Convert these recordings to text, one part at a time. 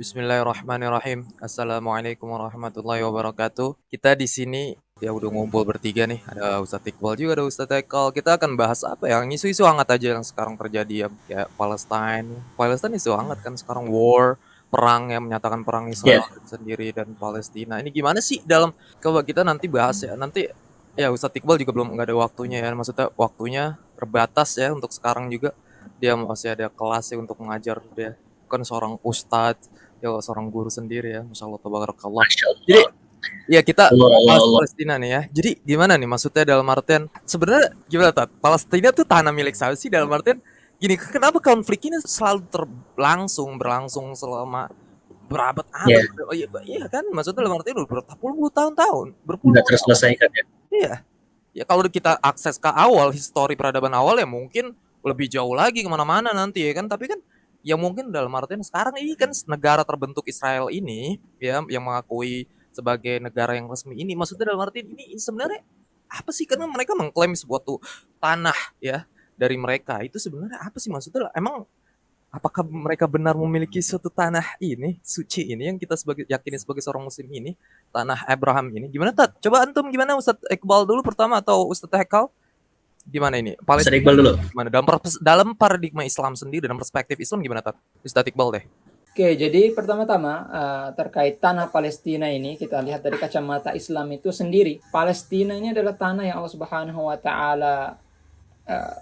Bismillahirrahmanirrahim. Assalamualaikum warahmatullahi wabarakatuh. Kita di sini ya udah ngumpul bertiga nih. Ada Ustadz Iqbal juga, ada Ustadz Ekal. Kita akan bahas apa ya? Isu-isu hangat aja yang sekarang terjadi ya. Ya Palestine. Palestine isu hangat kan sekarang war, perang yang menyatakan perang Ya, Israel sendiri dan Palestina. Ini gimana sih dalam coba kita nanti bahas ya. Nanti ya Ustadz Iqbal juga belum nggak ada waktunya ya. Maksudnya waktunya terbatas ya untuk sekarang juga. Dia masih ada kelas ya untuk mengajar dia. Kan seorang ustadz ya seorang guru sendiri ya, masya Allah tabarakallah. Masya Jadi Allah. ya kita Allah, mau Allah, bahas Allah. Palestina nih ya. Jadi gimana nih maksudnya dalam artian sebenarnya gimana Tat? Palestina tuh tanah milik siapa sih dalam artian gini, kenapa konflik ini selalu berlangsung selama Ya, berabad-abad? Oh iya, iya kan, maksudnya dalam artian udah berpuluh tahun-tahun, nggak berpuluh-puluh tahun. terselesaikan ya. Iya. Ya kalau kita akses ke awal, histori peradaban awal ya mungkin lebih jauh lagi kemana-mana nanti ya kan. Tapi kan ya mungkin dalam artian sekarang ini kan negara terbentuk Israel ini ya yang mengakui sebagai negara yang resmi ini. Maksudnya dalam artian ini sebenarnya apa sih? Karena mereka mengklaim sebuah tuh tanah ya dari mereka. Itu sebenarnya apa sih maksudnya? Emang apakah mereka benar memiliki suatu tanah ini, suci ini yang kita sebagai yakini sebagai seorang muslim ini, tanah Abraham ini? Gimana Tat? Coba antum gimana Ustadz Iqbal dulu pertama atau Ustadz Hekal? Gimana ini? Ustaz Palestina Iqbal dulu. gimana? Dalam paradigma Islam sendiri, dalam perspektif Islam gimana Tat? Ustadz Iqbal deh. Oke, jadi pertama-tama terkait tanah Palestina ini kita lihat dari kacamata Islam itu sendiri. Palestina ini adalah tanah yang Allah Subhanahu wa taala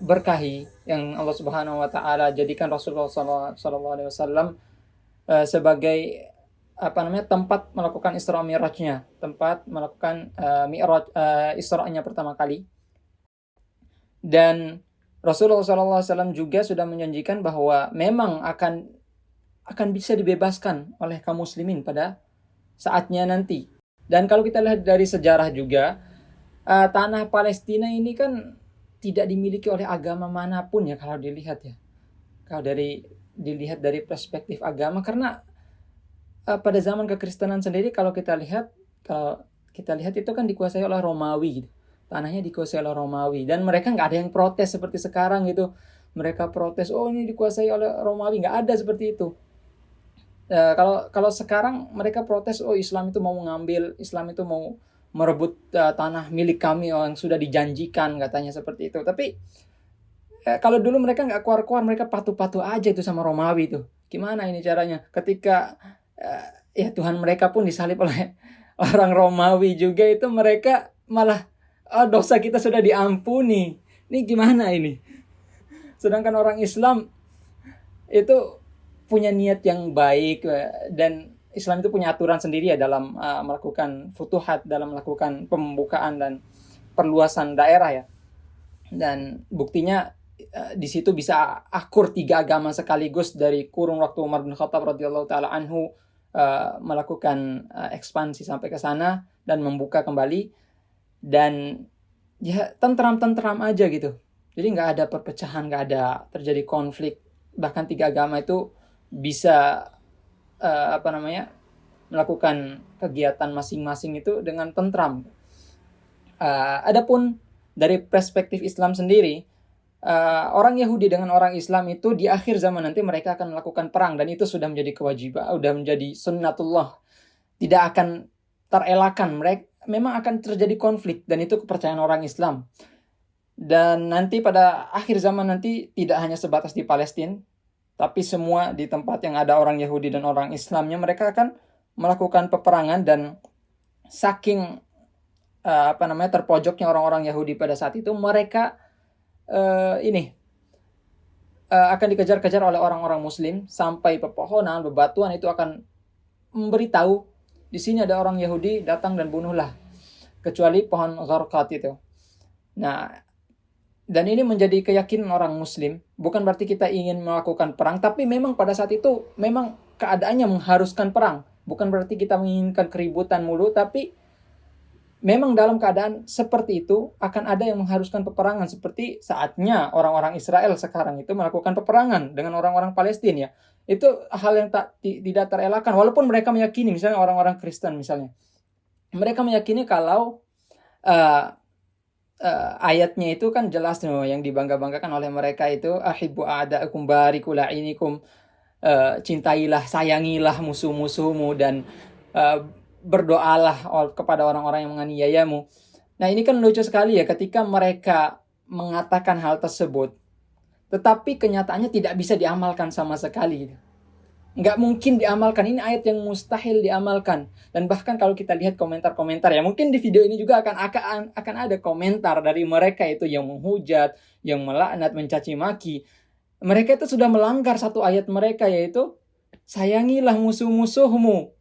berkahi, yang Allah Subhanahu wa taala jadikan Rasulullah sallallahu alaihi wasallam sebagai tempat melakukan Isra Mi'rajnya, tempat melakukan Mi'raj Isra'nya pertama kali. Dan Rasulullah sallallahu alaihi wasallam juga sudah menjanjikan bahwa memang akan bisa dibebaskan oleh kaum muslimin pada saatnya nanti. Dan kalau kita lihat dari sejarah juga, tanah Palestina ini kan tidak dimiliki oleh agama manapun ya kalau dilihat ya. Kalau dilihat dari perspektif agama, karena pada zaman kekristenan sendiri kalau kita lihat itu kan dikuasai oleh Romawi gitu. Tanahnya dikuasai oleh Romawi dan mereka nggak ada yang protes seperti sekarang gitu. Mereka protes, oh ini dikuasai oleh Romawi, nggak ada seperti itu. Kalau sekarang mereka protes, oh Islam itu mau mengambil, Islam itu mau merebut tanah milik kami yang sudah dijanjikan, katanya seperti itu. Tapi kalau dulu mereka nggak keluar-keluar, mereka patuh-patuh aja itu sama Romawi itu. Gimana ini caranya? Ketika ya Tuhan mereka pun disalib oleh orang Romawi juga, itu mereka malah, oh, dosa kita sudah diampuni. Ini gimana ini? Sedangkan orang Islam itu punya niat yang baik, dan Islam itu punya aturan sendiri ya dalam melakukan futuhat, dalam melakukan pembukaan dan perluasan daerah ya. Dan buktinya di situ bisa akur 3 agama sekaligus dari kurun waktu Umar bin Khattab radhiyallahu taala anhu melakukan ekspansi sampai ke sana dan membuka kembali, dan ya tentram-tentram aja gitu. Jadi nggak ada perpecahan, nggak ada terjadi konflik. Bahkan 3 agama itu bisa melakukan kegiatan masing-masing itu dengan tentram. Adapun dari perspektif Islam sendiri, orang Yahudi dengan orang Islam itu di akhir zaman nanti mereka akan melakukan perang, dan itu sudah menjadi kewajiban, sudah menjadi sunnatullah, tidak akan terelakkan. Mereka memang akan terjadi konflik, dan itu kepercayaan orang Islam. Dan nanti pada akhir zaman nanti tidak hanya sebatas di Palestina, tapi semua di tempat yang ada orang Yahudi dan orang Islamnya, mereka akan melakukan peperangan. Dan saking terpojoknya orang-orang Yahudi pada saat itu, mereka akan dikejar-kejar oleh orang-orang Muslim sampai pepohonan, bebatuan itu akan memberitahu di sini ada orang Yahudi, datang dan bunuhlah, kecuali pohon Gharqat itu. Nah, dan ini menjadi keyakinan orang Muslim. Bukan berarti kita ingin melakukan perang, tapi memang pada saat itu memang keadaannya mengharuskan perang. Bukan berarti kita menginginkan keributan mulu, tapi memang dalam keadaan seperti itu akan ada yang mengharuskan peperangan. Seperti saatnya orang-orang Israel sekarang itu melakukan peperangan dengan orang-orang Palestina ya. Itu hal yang tidak terelakkan. Walaupun mereka meyakini, misalnya orang-orang Kristen misalnya, mereka meyakini kalau ayatnya itu kan jelas yang dibangga-banggakan oleh mereka itu ahibbu a'da'akum bariku la'inikum, cintailah, sayangilah musuh-musuhmu dan eh, berdoalah kepada orang-orang yang menganiayamu. Nah, ini kan lucu sekali ya ketika mereka mengatakan hal tersebut, tetapi kenyataannya tidak bisa diamalkan sama sekali. Nggak mungkin diamalkan. Ini ayat yang mustahil diamalkan. Dan bahkan kalau kita lihat komentar-komentar ya, mungkin di video ini juga akan ada komentar dari mereka itu yang menghujat, yang melaknat, mencaci maki. Mereka itu sudah melanggar satu ayat mereka, yaitu sayangilah musuh-musuhmu.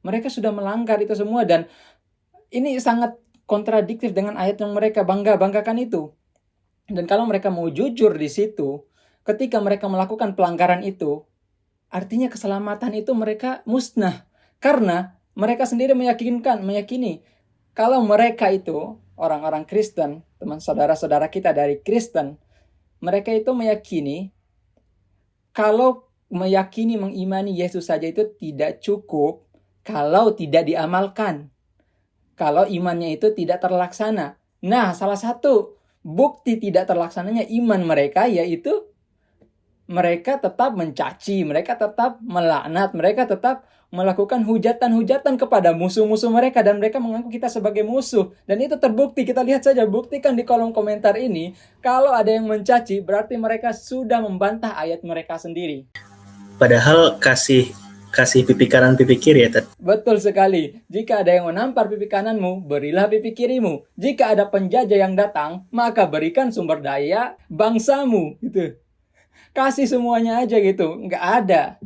Mereka sudah melanggar itu semua, dan ini sangat kontradiktif dengan ayat yang mereka banggakan itu. Dan kalau mereka mau jujur di situ, ketika mereka melakukan pelanggaran itu, artinya keselamatan itu mereka musnah. Karena mereka sendiri meyakini kalau mereka itu orang-orang Kristen, teman saudara-saudara kita dari Kristen, mereka itu meyakini kalau mengimani Yesus saja itu tidak cukup kalau tidak diamalkan. Kalau imannya itu tidak terlaksana. Nah, salah satu bukti tidak terlaksananya iman mereka yaitu mereka tetap mencaci, mereka tetap melaknat, mereka tetap melakukan hujatan-hujatan kepada musuh-musuh mereka, dan mereka mengaku kita sebagai musuh. Dan itu terbukti, kita lihat saja, buktikan di kolom komentar ini. Kalau ada yang mencaci, berarti mereka sudah membantah ayat mereka sendiri. Padahal kasih pipi kanan pipi kiri ya, Ted. Betul sekali. Jika ada yang menampar pipi kananmu, berilah pipi kirimu. Jika ada penjajah yang datang, maka berikan sumber daya bangsamu. Gitu. Kasih semuanya aja gitu. Nggak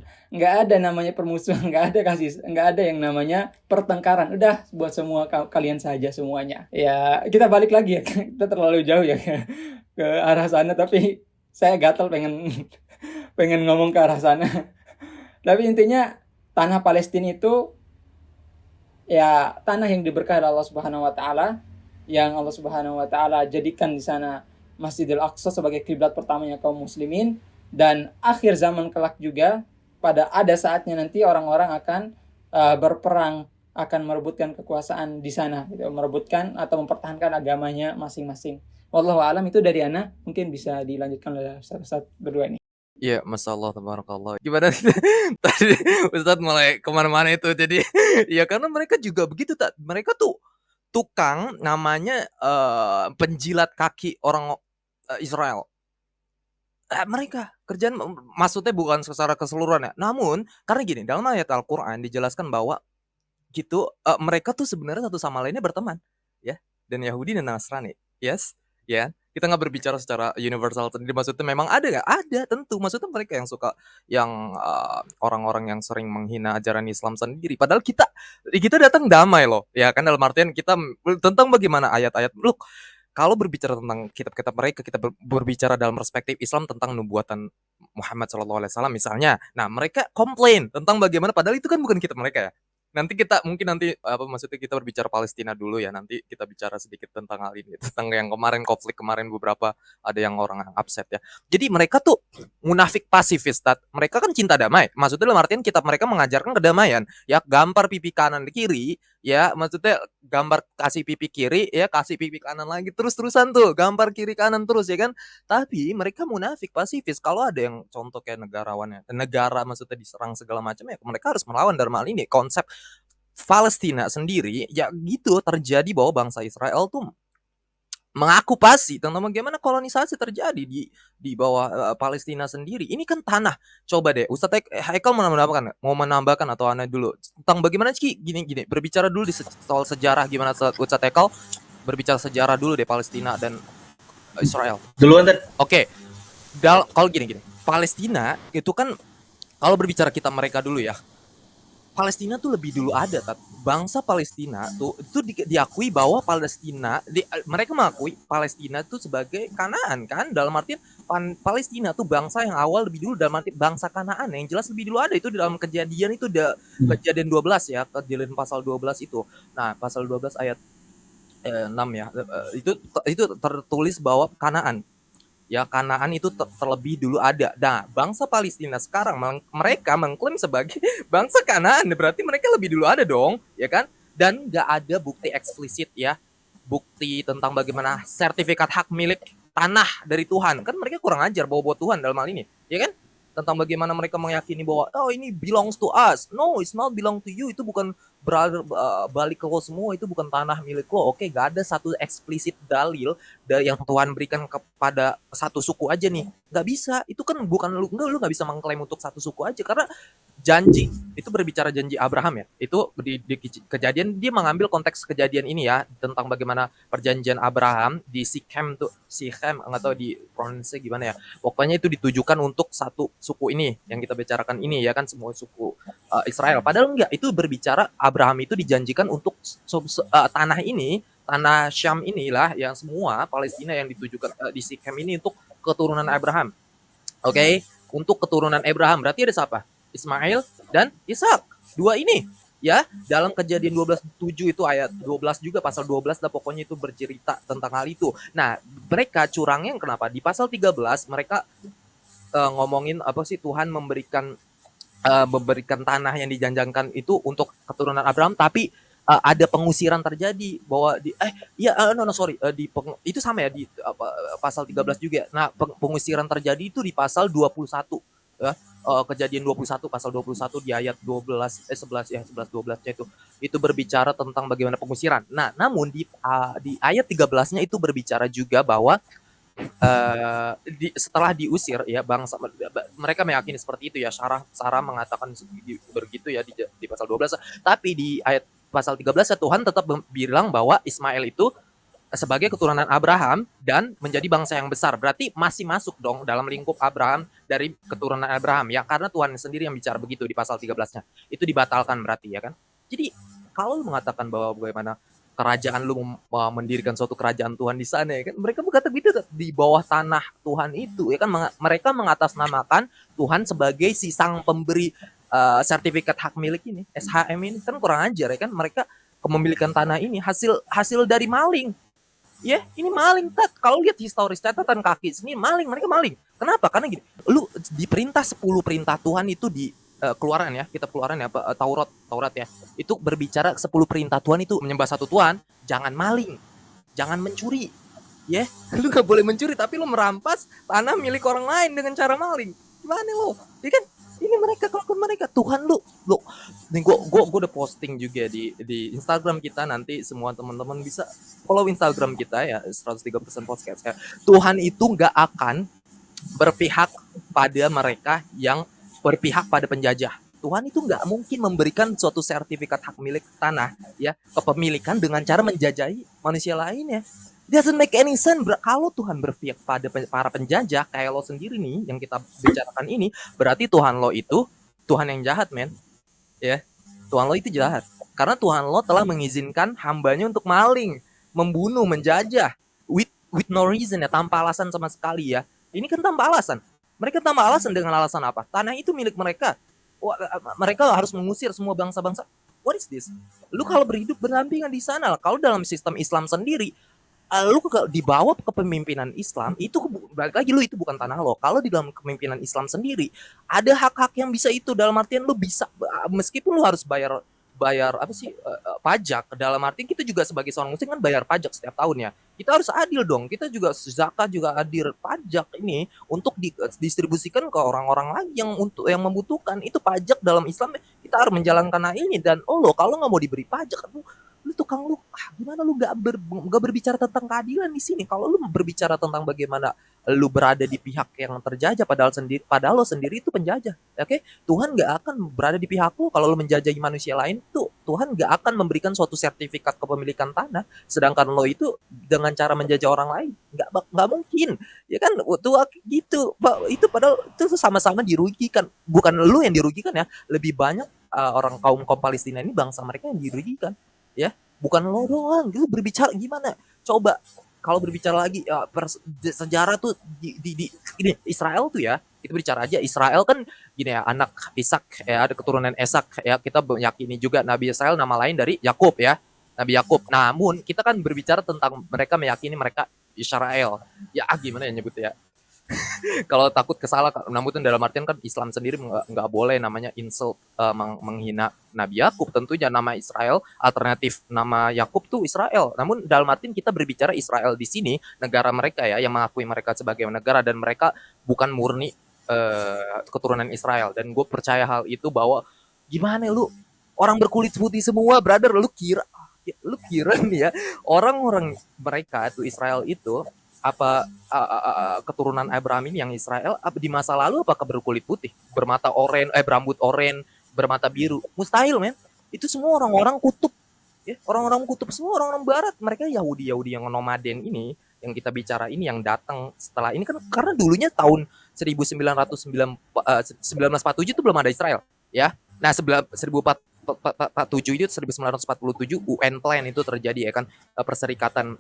ada namanya permusuhan, nggak ada yang namanya pertengkaran. Udah buat semua kalian saja semuanya. Ya, kita balik lagi ya. Kita terlalu jauh ya ke arah sana, tapi saya gatel pengen ngomong ke arah sana. Tapi intinya tanah Palestina itu ya tanah yang diberkahi Allah Subhanahu wa taala, yang Allah Subhanahu wa taala jadikan di sana Masjidil Aqsa sebagai kiblat pertamanya kaum muslimin. Dan akhir zaman kelak juga, pada ada saatnya nanti orang-orang akan berperang, akan merebutkan kekuasaan di sana, gitu, merebutkan atau mempertahankan agamanya masing-masing. Wallahu a'lam. Itu dari Ana, mungkin bisa dilanjutkan oleh Ustaz berdua ini. Iya, Masya Allah, tabarakallah. Gimana tadi Ustadz mulai kemana-mana itu. Jadi ya karena mereka juga begitu, tak? Mereka tuh tukang namanya penjilat kaki orang Israel. Mereka kerjaan maksudnya bukan secara keseluruhan ya. Namun karena gini, dalam ayat Al-Qur'an dijelaskan bahwa gitu mereka tuh sebenarnya satu sama lainnya berteman, ya. Dan Yahudi dan Nasrani. Yes, ya. Kita nggak berbicara secara universal sendiri. Maksudnya memang ada nggak? Ada, tentu. Maksudnya mereka yang suka yang orang-orang yang sering menghina ajaran Islam sendiri. Padahal kita datang damai loh, ya kan, dalam artian kita tentang bagaimana ayat-ayat. Look, kalau berbicara tentang kitab-kitab mereka, kita berbicara dalam perspektif Islam tentang nubuatan Muhammad SAW misalnya. Nah, mereka komplain tentang bagaimana, padahal itu kan bukan kitab mereka ya. Nanti kita maksudnya kita berbicara Palestina dulu ya. Nanti kita bicara sedikit tentang hal ini, tentang yang konflik kemarin beberapa ada yang orang yang upset ya. Jadi mereka tuh munafik pasifis, mereka kan cinta damai. Maksudnya dalam artian kitab mereka mengajarkan kedamaian. Ya, gambar pipi kanan di kiri, ya maksudnya gambar kasih pipi kiri, ya kasih pipi kanan lagi, terus-terusan tuh gambar kiri kanan terus, ya kan. Tapi mereka munafik pasifis. Kalau ada yang contoh kayak negara maksudnya diserang segala macam, ya mereka harus melawan. Dalam hal ini konsep Palestina sendiri ya gitu, terjadi bahwa bangsa Israel tuh mengakupasi tentang bagaimana kolonisasi terjadi di bawah Palestina sendiri. Ini kan tanah. Coba deh Ustaz Haikal mau menambahkan atau Ana dulu tentang bagaimana sih gini berbicara dulu di soal sejarah, gimana Ustaz Haikal berbicara sejarah dulu deh Palestina dan Israel. Duluan, Ted. Oke. Kalau gini Palestina itu kan, kalau berbicara kita mereka dulu ya, Palestina tuh lebih dulu ada, bangsa Palestina tuh itu diakui bahwa mereka mengakui Palestina itu sebagai Kanaan kan, dalam artian Palestina tuh bangsa yang awal lebih dulu, dalam arti bangsa Kanaan yang jelas lebih dulu ada itu di dalam Kejadian itu Kejadian 12 ya, Kejadian pasal 12 itu. Nah, pasal 12 ayat 6 ya, itu tertulis bahwa Kanaan. Ya, Kanaan itu terlebih dulu ada. Nah, bangsa Palestina sekarang mereka mengklaim sebagai bangsa Kanaan, berarti mereka lebih dulu ada dong, ya kan? Dan nggak ada bukti eksplisit ya, bukti tentang bagaimana sertifikat hak milik tanah dari Tuhan. Kan mereka kurang ajar bawa Tuhan dalam hal ini, ya kan? tentang bagaimana mereka meyakini bahwa oh ini belongs to us. No, it's not belong to you. Itu bukan balik ke lo semua, itu bukan tanah milik lo. Oke, gak ada satu eksplisit dalil yang Tuhan berikan kepada satu suku aja nih. Gak bisa. Itu kan bukan lu gak bisa mengklaim untuk satu suku aja, karena janji itu berbicara janji Abraham ya. Itu di kejadian dia mengambil konteks kejadian ini ya, tentang bagaimana perjanjian Abraham di Sichem tuh, Sichem nggak tahu di pronunciasi gimana ya. Pokoknya itu ditujukan untuk satu suku ini yang kita bicarakan ini ya kan, semua suku Israel. Padahal enggak, itu berbicara Abraham itu dijanjikan untuk tanah ini, tanah Syam inilah yang semua Palestina yang ditujukan di Sichem ini untuk keturunan Abraham. Oke, untuk keturunan Abraham berarti ada siapa? Ismail dan Ishak. Dua ini ya, dalam Kejadian 12:7 itu ayat 12 juga, pasal 12 lah pokoknya, itu bercerita tentang hal itu. Nah, mereka curangnya kenapa? Di pasal 13 mereka ngomongin apa sih, Tuhan memberikan tanah yang dijanjikan itu untuk keturunan Abraham, tapi ada pengusiran terjadi bahwa itu sama ya di pasal 13 juga. Nah, pengusiran terjadi itu di pasal 21 ya. Kejadian 21 pasal 21 di ayat 11 ya, 11 12-nya itu berbicara tentang bagaimana pengusiran. Nah, namun di ayat 13-nya itu berbicara juga bahwa setelah diusir ya bangsa, mereka meyakini seperti itu ya. Sarah mengatakan begitu ya di pasal 12, tapi di ayat pasal 13 ya Tuhan tetap bilang bahwa Ismail itu sebagai keturunan Abraham dan menjadi bangsa yang besar. Berarti masih masuk dong dalam lingkup Abraham, dari keturunan Abraham ya, karena Tuhan sendiri yang bicara begitu di pasal 13-nya. Itu dibatalkan berarti ya kan. Jadi kalau lu mengatakan bahwa bagaimana kerajaan lu mendirikan suatu kerajaan Tuhan di sana ya kan, mereka berkata gitu di bawah tanah Tuhan itu ya kan. Mereka mengatasnamakan Tuhan sebagai si sang pemberi sertifikat hak milik ini, SHM ini, kan kurang ajar ya kan. Mereka kepemilikan tanah ini hasil dari maling. Ya, ini maling. Kalau lihat historis catatan kaki sini, mereka maling. Kenapa? Karena gini, lu diperintah 10 perintah Tuhan itu di Keluaran ya, kitab Keluaran ya, Taurat ya. Itu berbicara 10 perintah Tuhan itu menyembah satu Tuhan, jangan maling, jangan mencuri. Ya, lu gak boleh mencuri, tapi lu merampas tanah milik orang lain dengan cara maling. Gimana lo? Ya kan? Ini mereka, kelakuan mereka. Tuhan lu nih, gue udah posting juga di Instagram kita, nanti semua teman-teman bisa follow Instagram kita ya, 130% podcast ya. Tuhan itu nggak akan berpihak pada mereka yang berpihak pada penjajah. Tuhan itu nggak mungkin memberikan suatu sertifikat hak milik tanah ya, kepemilikan dengan cara menjajahi manusia lain ya. Doesn't make any sense. Kalau Tuhan berpihak pada para penjajah kayak lo sendiri nih yang kita bicarakan ini, berarti Tuhan lo itu Tuhan yang jahat, men. Ya, Tuhan lo itu jahat. Karena Tuhan lo telah mengizinkan hambanya untuk maling, membunuh, menjajah with no reason ya, tanpa alasan sama sekali ya. Ini kan tanpa alasan. Mereka tanpa alasan, dengan alasan apa? Tanah itu milik mereka. Mereka harus mengusir semua bangsa-bangsa. What is this? Lu kalau berhidup berdampingan di sana lah. Kalau dalam sistem Islam sendiri, lu dibawa ke kepemimpinan Islam, itu balik lagi, lu itu bukan tanah lo. Kalau di dalam kepemimpinan Islam sendiri ada hak-hak yang bisa, itu dalam artian lu bisa, meskipun lu harus bayar apa sih, pajak. Dalam artian kita juga sebagai seorang muslim kan bayar pajak setiap tahun ya. Kita harus adil dong. Kita juga zakat juga adil, pajak ini untuk didistribusikan ke orang-orang lagi yang membutuhkan. Itu pajak dalam Islam, kita harus menjalankan hal ini. Dan kalau nggak mau diberi pajak, lu tukang lu, gimana lu nggak berbicara tentang keadilan di sini? Kalau lu berbicara tentang bagaimana lu berada di pihak yang terjajah, padahal lo sendiri itu penjajah, oke? Tuhan nggak akan berada di pihak lu kalau lu menjajahi manusia lain. Tuh Tuhan nggak akan memberikan suatu sertifikat kepemilikan tanah, sedangkan lo itu dengan cara menjajah orang lain, nggak mungkin, ya kan? Tuh gitu, itu padahal itu sama-sama dirugikan. Bukan lu yang dirugikan ya, lebih banyak orang kaum Palestina ini, bangsa mereka yang dirugikan. Ya, bukan lo doang. Gitu berbicara gimana? Coba kalau berbicara lagi sejarah tuh di ini Israel tuh ya, kita bicara aja Israel kan gini ya, anak Ishak ya, ada keturunan Ishak ya, kita meyakini juga Nabi Israel nama lain dari Yakub ya, Nabi Yakub. Namun kita kan berbicara tentang mereka meyakini mereka Israel. Ya gimana ya nyebutnya ya? Kalau takut kesalah, namun dalam artian kan Islam sendiri nggak boleh namanya insult, menghina Nabi Yakub. Tentunya nama Israel, alternatif nama Yakub tuh Israel. Namun dalam artian kita berbicara Israel di sini, negara mereka ya, yang mengakui mereka sebagai negara, dan mereka bukan murni keturunan Israel, dan gue percaya hal itu bahwa gimana lu orang berkulit putih semua, brother, lu kira nih ya orang-orang mereka tuh Israel itu apa keturunan Abraham ini yang Israel apa di masa lalu apakah berkulit putih, bermata oranye, berambut oranye, bermata biru? Mustahil, men. Itu semua orang-orang kutub, ya, orang-orang kutub semua, orang-orang barat. Mereka Yahudi yang nomaden ini yang kita bicara ini yang datang setelah ini kan, karena dulunya tahun 1947 itu belum ada Israel, ya. Nah, 1947 itu 1947 UN Plan itu terjadi, ya kan, perserikatan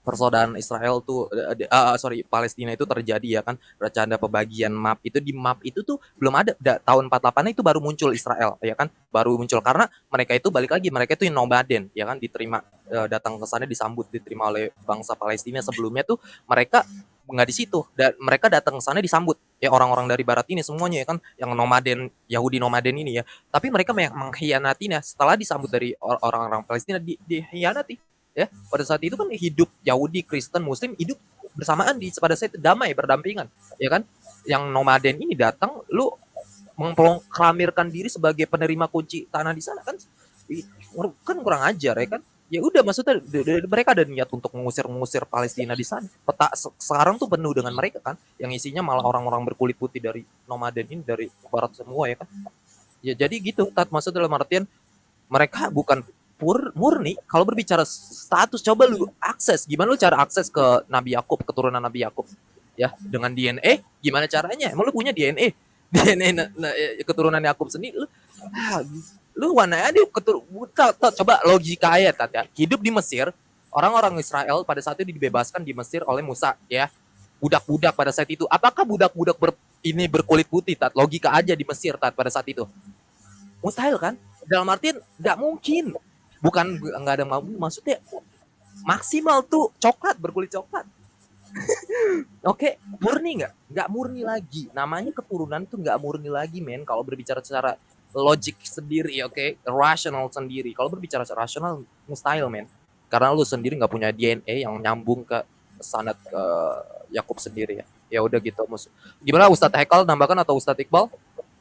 persaudaraan Israel tuh Palestina itu terjadi, ya kan, rencana pembagian map itu, di map itu tuh belum ada tahun 48 itu baru muncul Israel, ya kan, baru muncul karena mereka itu balik lagi, mereka itu yang nomaden, ya kan, diterima, datang ke sana disambut, diterima oleh bangsa Palestina. Sebelumnya tuh mereka nggak di situ, dan mereka datang ke sana disambut, ya, orang-orang dari barat ini semuanya, ya kan, yang nomaden, Yahudi nomaden ini, ya, tapi mereka mengkhianatinya setelah disambut dari orang-orang Palestina, dihianati, ya. Pada saat itu kan hidup Yahudi, Kristen, Muslim hidup bersamaan pada saat itu, damai berdampingan, ya kan. Yang nomaden ini datang, lu mengproklamirkan diri sebagai penerima kunci tanah di sana kan, kan kurang ajar, ya kan. Ya udah, maksudnya mereka ada niat untuk mengusir Palestina di sana. Peta sekarang tuh penuh dengan mereka kan, yang isinya malah orang-orang berkulit putih dari nomaden ini, dari barat semua, ya kan. Ya jadi gitu, maksud dalam artian mereka bukan murni. Kalau berbicara status, coba lu akses, gimana lu cara akses ke Nabi Yakub, keturunan Nabi Yakub, ya, dengan DNA, gimana caranya? Emang lu punya DNA keturunan Yakub sendiri? Lu mana ada coba logika aja, ya. Hidup di Mesir, orang-orang Israel pada saat itu dibebaskan di Mesir oleh Musa, ya. Budak-budak pada saat itu, apakah budak-budak ini berkulit putih, logika aja di Mesir pada saat itu? Mustahil kan? Dalam artian nggak mungkin. Bukan nggak ada, maksudnya maksimal tuh coklat, berkulit coklat. Oke, murni nggak? Nggak murni lagi. Namanya keturunan tuh nggak murni lagi, men. Kalau berbicara secara logik sendiri, oke, rasional sendiri. Kalau berbicara secara rasional, mustahil, men. Karena lu sendiri nggak punya DNA yang nyambung ke sanad Yakub sendiri, ya. Ya udah gitu. Gimana Ustadz Hekal nambahkan atau Ustadz Iqbal?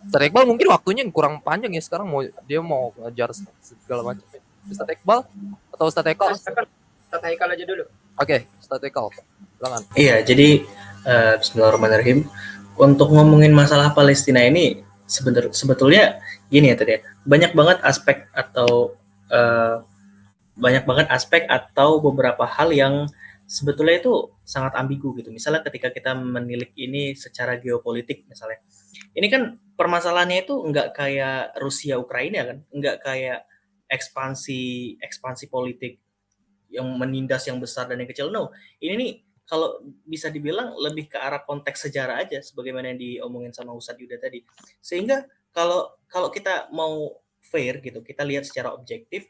Ustadz Iqbal mungkin waktunya kurang panjang ya sekarang, dia mau ngajar segala macam. Ustadz Iqbal atau Ustadz Hekal? Ustadz Haikal aja dulu. Oke, Ustadz Hekal, silakan. Iya, jadi Bismillahirrahmanirrahim. Untuk ngomongin masalah Palestina ini sebetulnya gini ya tadi ya, banyak banget aspek atau beberapa hal yang sebetulnya itu sangat ambigu gitu. Misalnya ketika kita menilik ini secara geopolitik misalnya. Ini kan permasalahannya itu nggak kayak Rusia Ukraina kan, nggak kayak ekspansi politik yang menindas yang besar dan yang kecil. No, ini nih kalau bisa dibilang lebih ke arah konteks sejarah aja, sebagaimana yang diomongin sama Ustadz Yuda tadi. Sehingga kalau kita mau fair gitu, kita lihat secara objektif,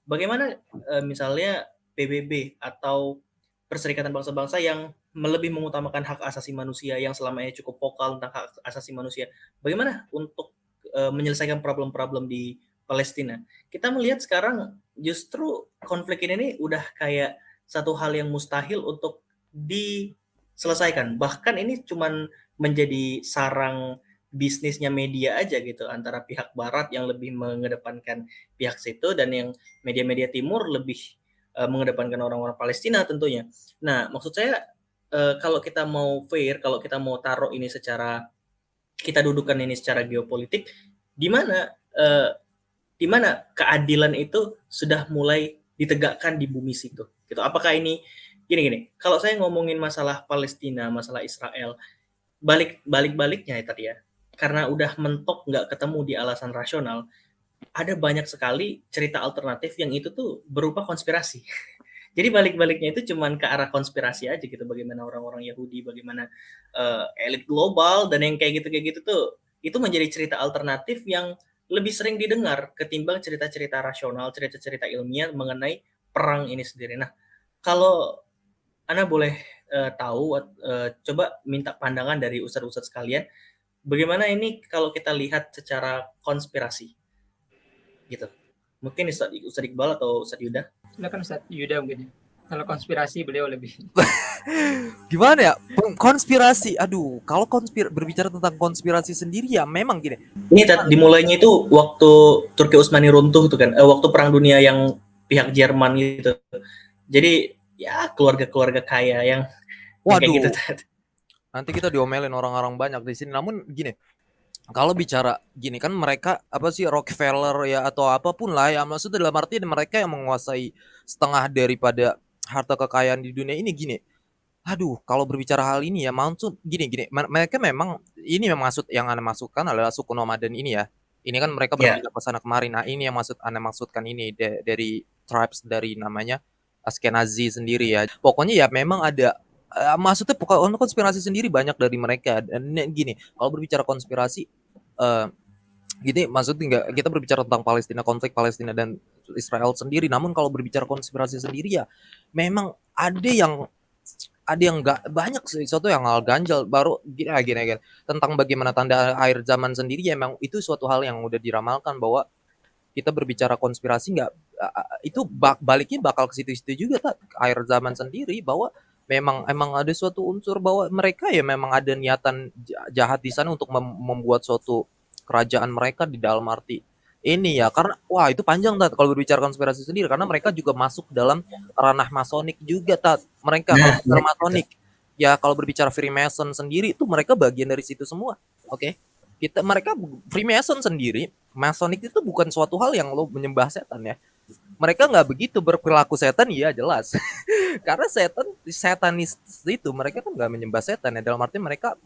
bagaimana misalnya PBB atau Perserikatan Bangsa-Bangsa yang lebih mengutamakan hak asasi manusia, yang selama ini cukup vokal tentang hak asasi manusia, bagaimana untuk menyelesaikan problem-problem di Palestina. Kita melihat sekarang justru konflik ini udah kayak satu hal yang mustahil untuk diselesaikan. Bahkan ini cuman menjadi sarang bisnisnya media aja gitu, antara pihak barat yang lebih mengedepankan pihak situ dan yang media-media timur lebih mengedepankan orang-orang Palestina tentunya. Nah, maksud saya kalau kita mau fair, kalau kita mau taruh ini kita dudukan ini secara geopolitik, di mana keadilan itu sudah mulai ditegakkan di bumi situ gitu. Apakah ini gini, kalau saya ngomongin masalah Palestina, masalah Israel, baliknya ya tadi ya, karena udah mentok nggak ketemu di alasan rasional, ada banyak sekali cerita alternatif yang itu tuh berupa konspirasi. Jadi balik-baliknya itu cuman ke arah konspirasi aja gitu, bagaimana orang-orang Yahudi, bagaimana elit global dan yang kayak gitu tuh itu menjadi cerita alternatif yang lebih sering didengar ketimbang cerita-cerita rasional, cerita-cerita ilmiah mengenai perang ini sendiri. Nah, kalau Anda boleh tahu, coba minta pandangan dari ustadz-ustadz sekalian, bagaimana ini kalau kita lihat secara konspirasi, gitu. Mungkin Ustadz Iqbal atau Ustadz Yuda? Silakan Ustadz Yuda mungkin. Kalau konspirasi beliau lebih. Gimana ya? Konspirasi. Aduh, kalau berbicara tentang konspirasi sendiri ya memang gini. Ini dimulainya itu waktu Turki Utsmani runtuh tuh kan, waktu Perang Dunia yang pihak Jerman gitu. Jadi ya keluarga-keluarga kaya yang kayak gitu. Waduh, nanti kita diomelin orang-orang banyak di sini. Namun gini, kalau bicara gini kan mereka apa sih Rockefeller ya atau apapun lah ya, maksudnya dalam arti mereka yang menguasai setengah daripada harta kekayaan di dunia ini gini. Aduh, kalau berbicara hal ini ya maksud gini, mereka memang ini yang maksud yang Anda masukkan adalah suku nomaden ini ya. Ini kan mereka Ya, berpindah ke sana kemarin. Nah, ini yang Anda maksudkan ini dari tribes dari namanya Askenazi sendiri ya. Pokoknya ya memang ada maksudnya pokoknya untuk konspirasi sendiri banyak dari mereka dan gini, kalau berbicara konspirasi eh gini maksudnya nggak kita berbicara tentang Palestina, konflik Palestina dan Israel sendiri. Namun kalau berbicara konspirasi sendiri ya memang ada yang nggak banyak sesuatu yang hal ganjal baru gini tentang bagaimana tanda akhir zaman sendiri ya emang itu suatu hal yang udah diramalkan bahwa kita berbicara konspirasi nggak itu baliknya bakal ke situ-situ juga tak akhir zaman sendiri bahwa emang ada suatu unsur bahwa mereka ya memang ada niatan jahat di sana untuk membuat suatu kerajaan mereka di dalam arti ini ya karena wah itu panjang tat kalau berbicara konspirasi sendiri karena mereka juga masuk dalam ranah masonik juga tat mereka kalau nah berbicara masonik ya kalau berbicara Freemason sendiri itu mereka bagian dari situ semua oke mereka Freemason sendiri Masonik itu bukan suatu hal yang lo menyembah setan ya mereka nggak begitu berperilaku setan iya jelas karena setanis itu mereka kan nggak menyembah setan ya dalam arti mereka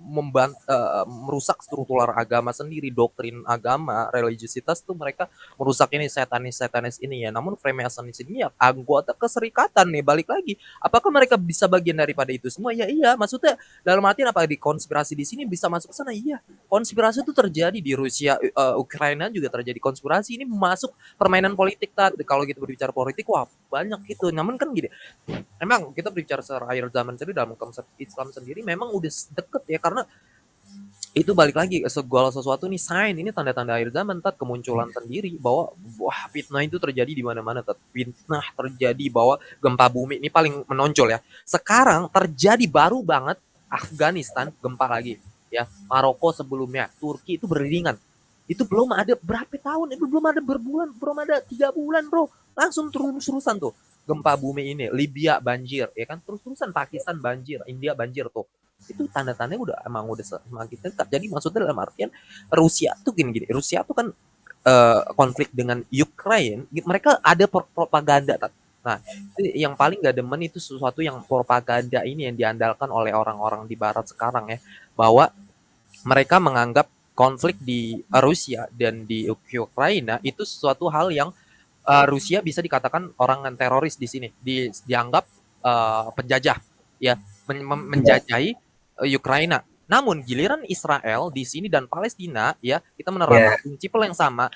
merusak struktural agama sendiri doktrin agama religiusitas tuh mereka merusak ini setanis ini ya namun Freemasonis ini ya anggota keserikatan nih balik lagi apakah mereka bisa bagian daripada itu semua ya iya maksudnya dalam arti apa di konspirasi di sini bisa masuk ke sana iya konspirasi itu terjadi di Rusia Ukraina juga terjadi konspirasi ini masuk permainan politik kalau kita berbicara politik wah banyak gitu namun kan gini emang kita berbicara secara akhir zaman sendiri dalam konsep Islam sendiri memang udah deket ya karena itu balik lagi segala sesuatu nih sign ini tanda-tanda akhir zaman kemunculan sendiri bahwa wah fitnah itu terjadi di mana-mana fitnah terjadi bahwa gempa bumi ini paling menonjol ya sekarang terjadi baru banget Afghanistan gempa lagi ya Maroko sebelumnya Turki itu beriringan itu belum ada berapa tahun itu belum ada berbulan belum ada 3 bulan bro langsung terus-terusan tuh gempa bumi ini Libya banjir ya kan terus-terusan Pakistan banjir India banjir tuh itu tanda-tandanya udah semakin dekat jadi maksudnya dalam artian Rusia tuh gini Rusia tuh kan konflik dengan Ukraine mereka ada propaganda nah yang paling gak demen itu sesuatu yang propaganda ini yang diandalkan oleh orang-orang di barat sekarang ya bahwa mereka menganggap konflik di Rusia dan di Ukraina itu sesuatu hal yang Rusia bisa dikatakan orang teroris di sini dianggap penjajah ya menjajahi Ukraina. Namun giliran Israel di sini dan Palestina ya kita menerapkan prinsip yang sama.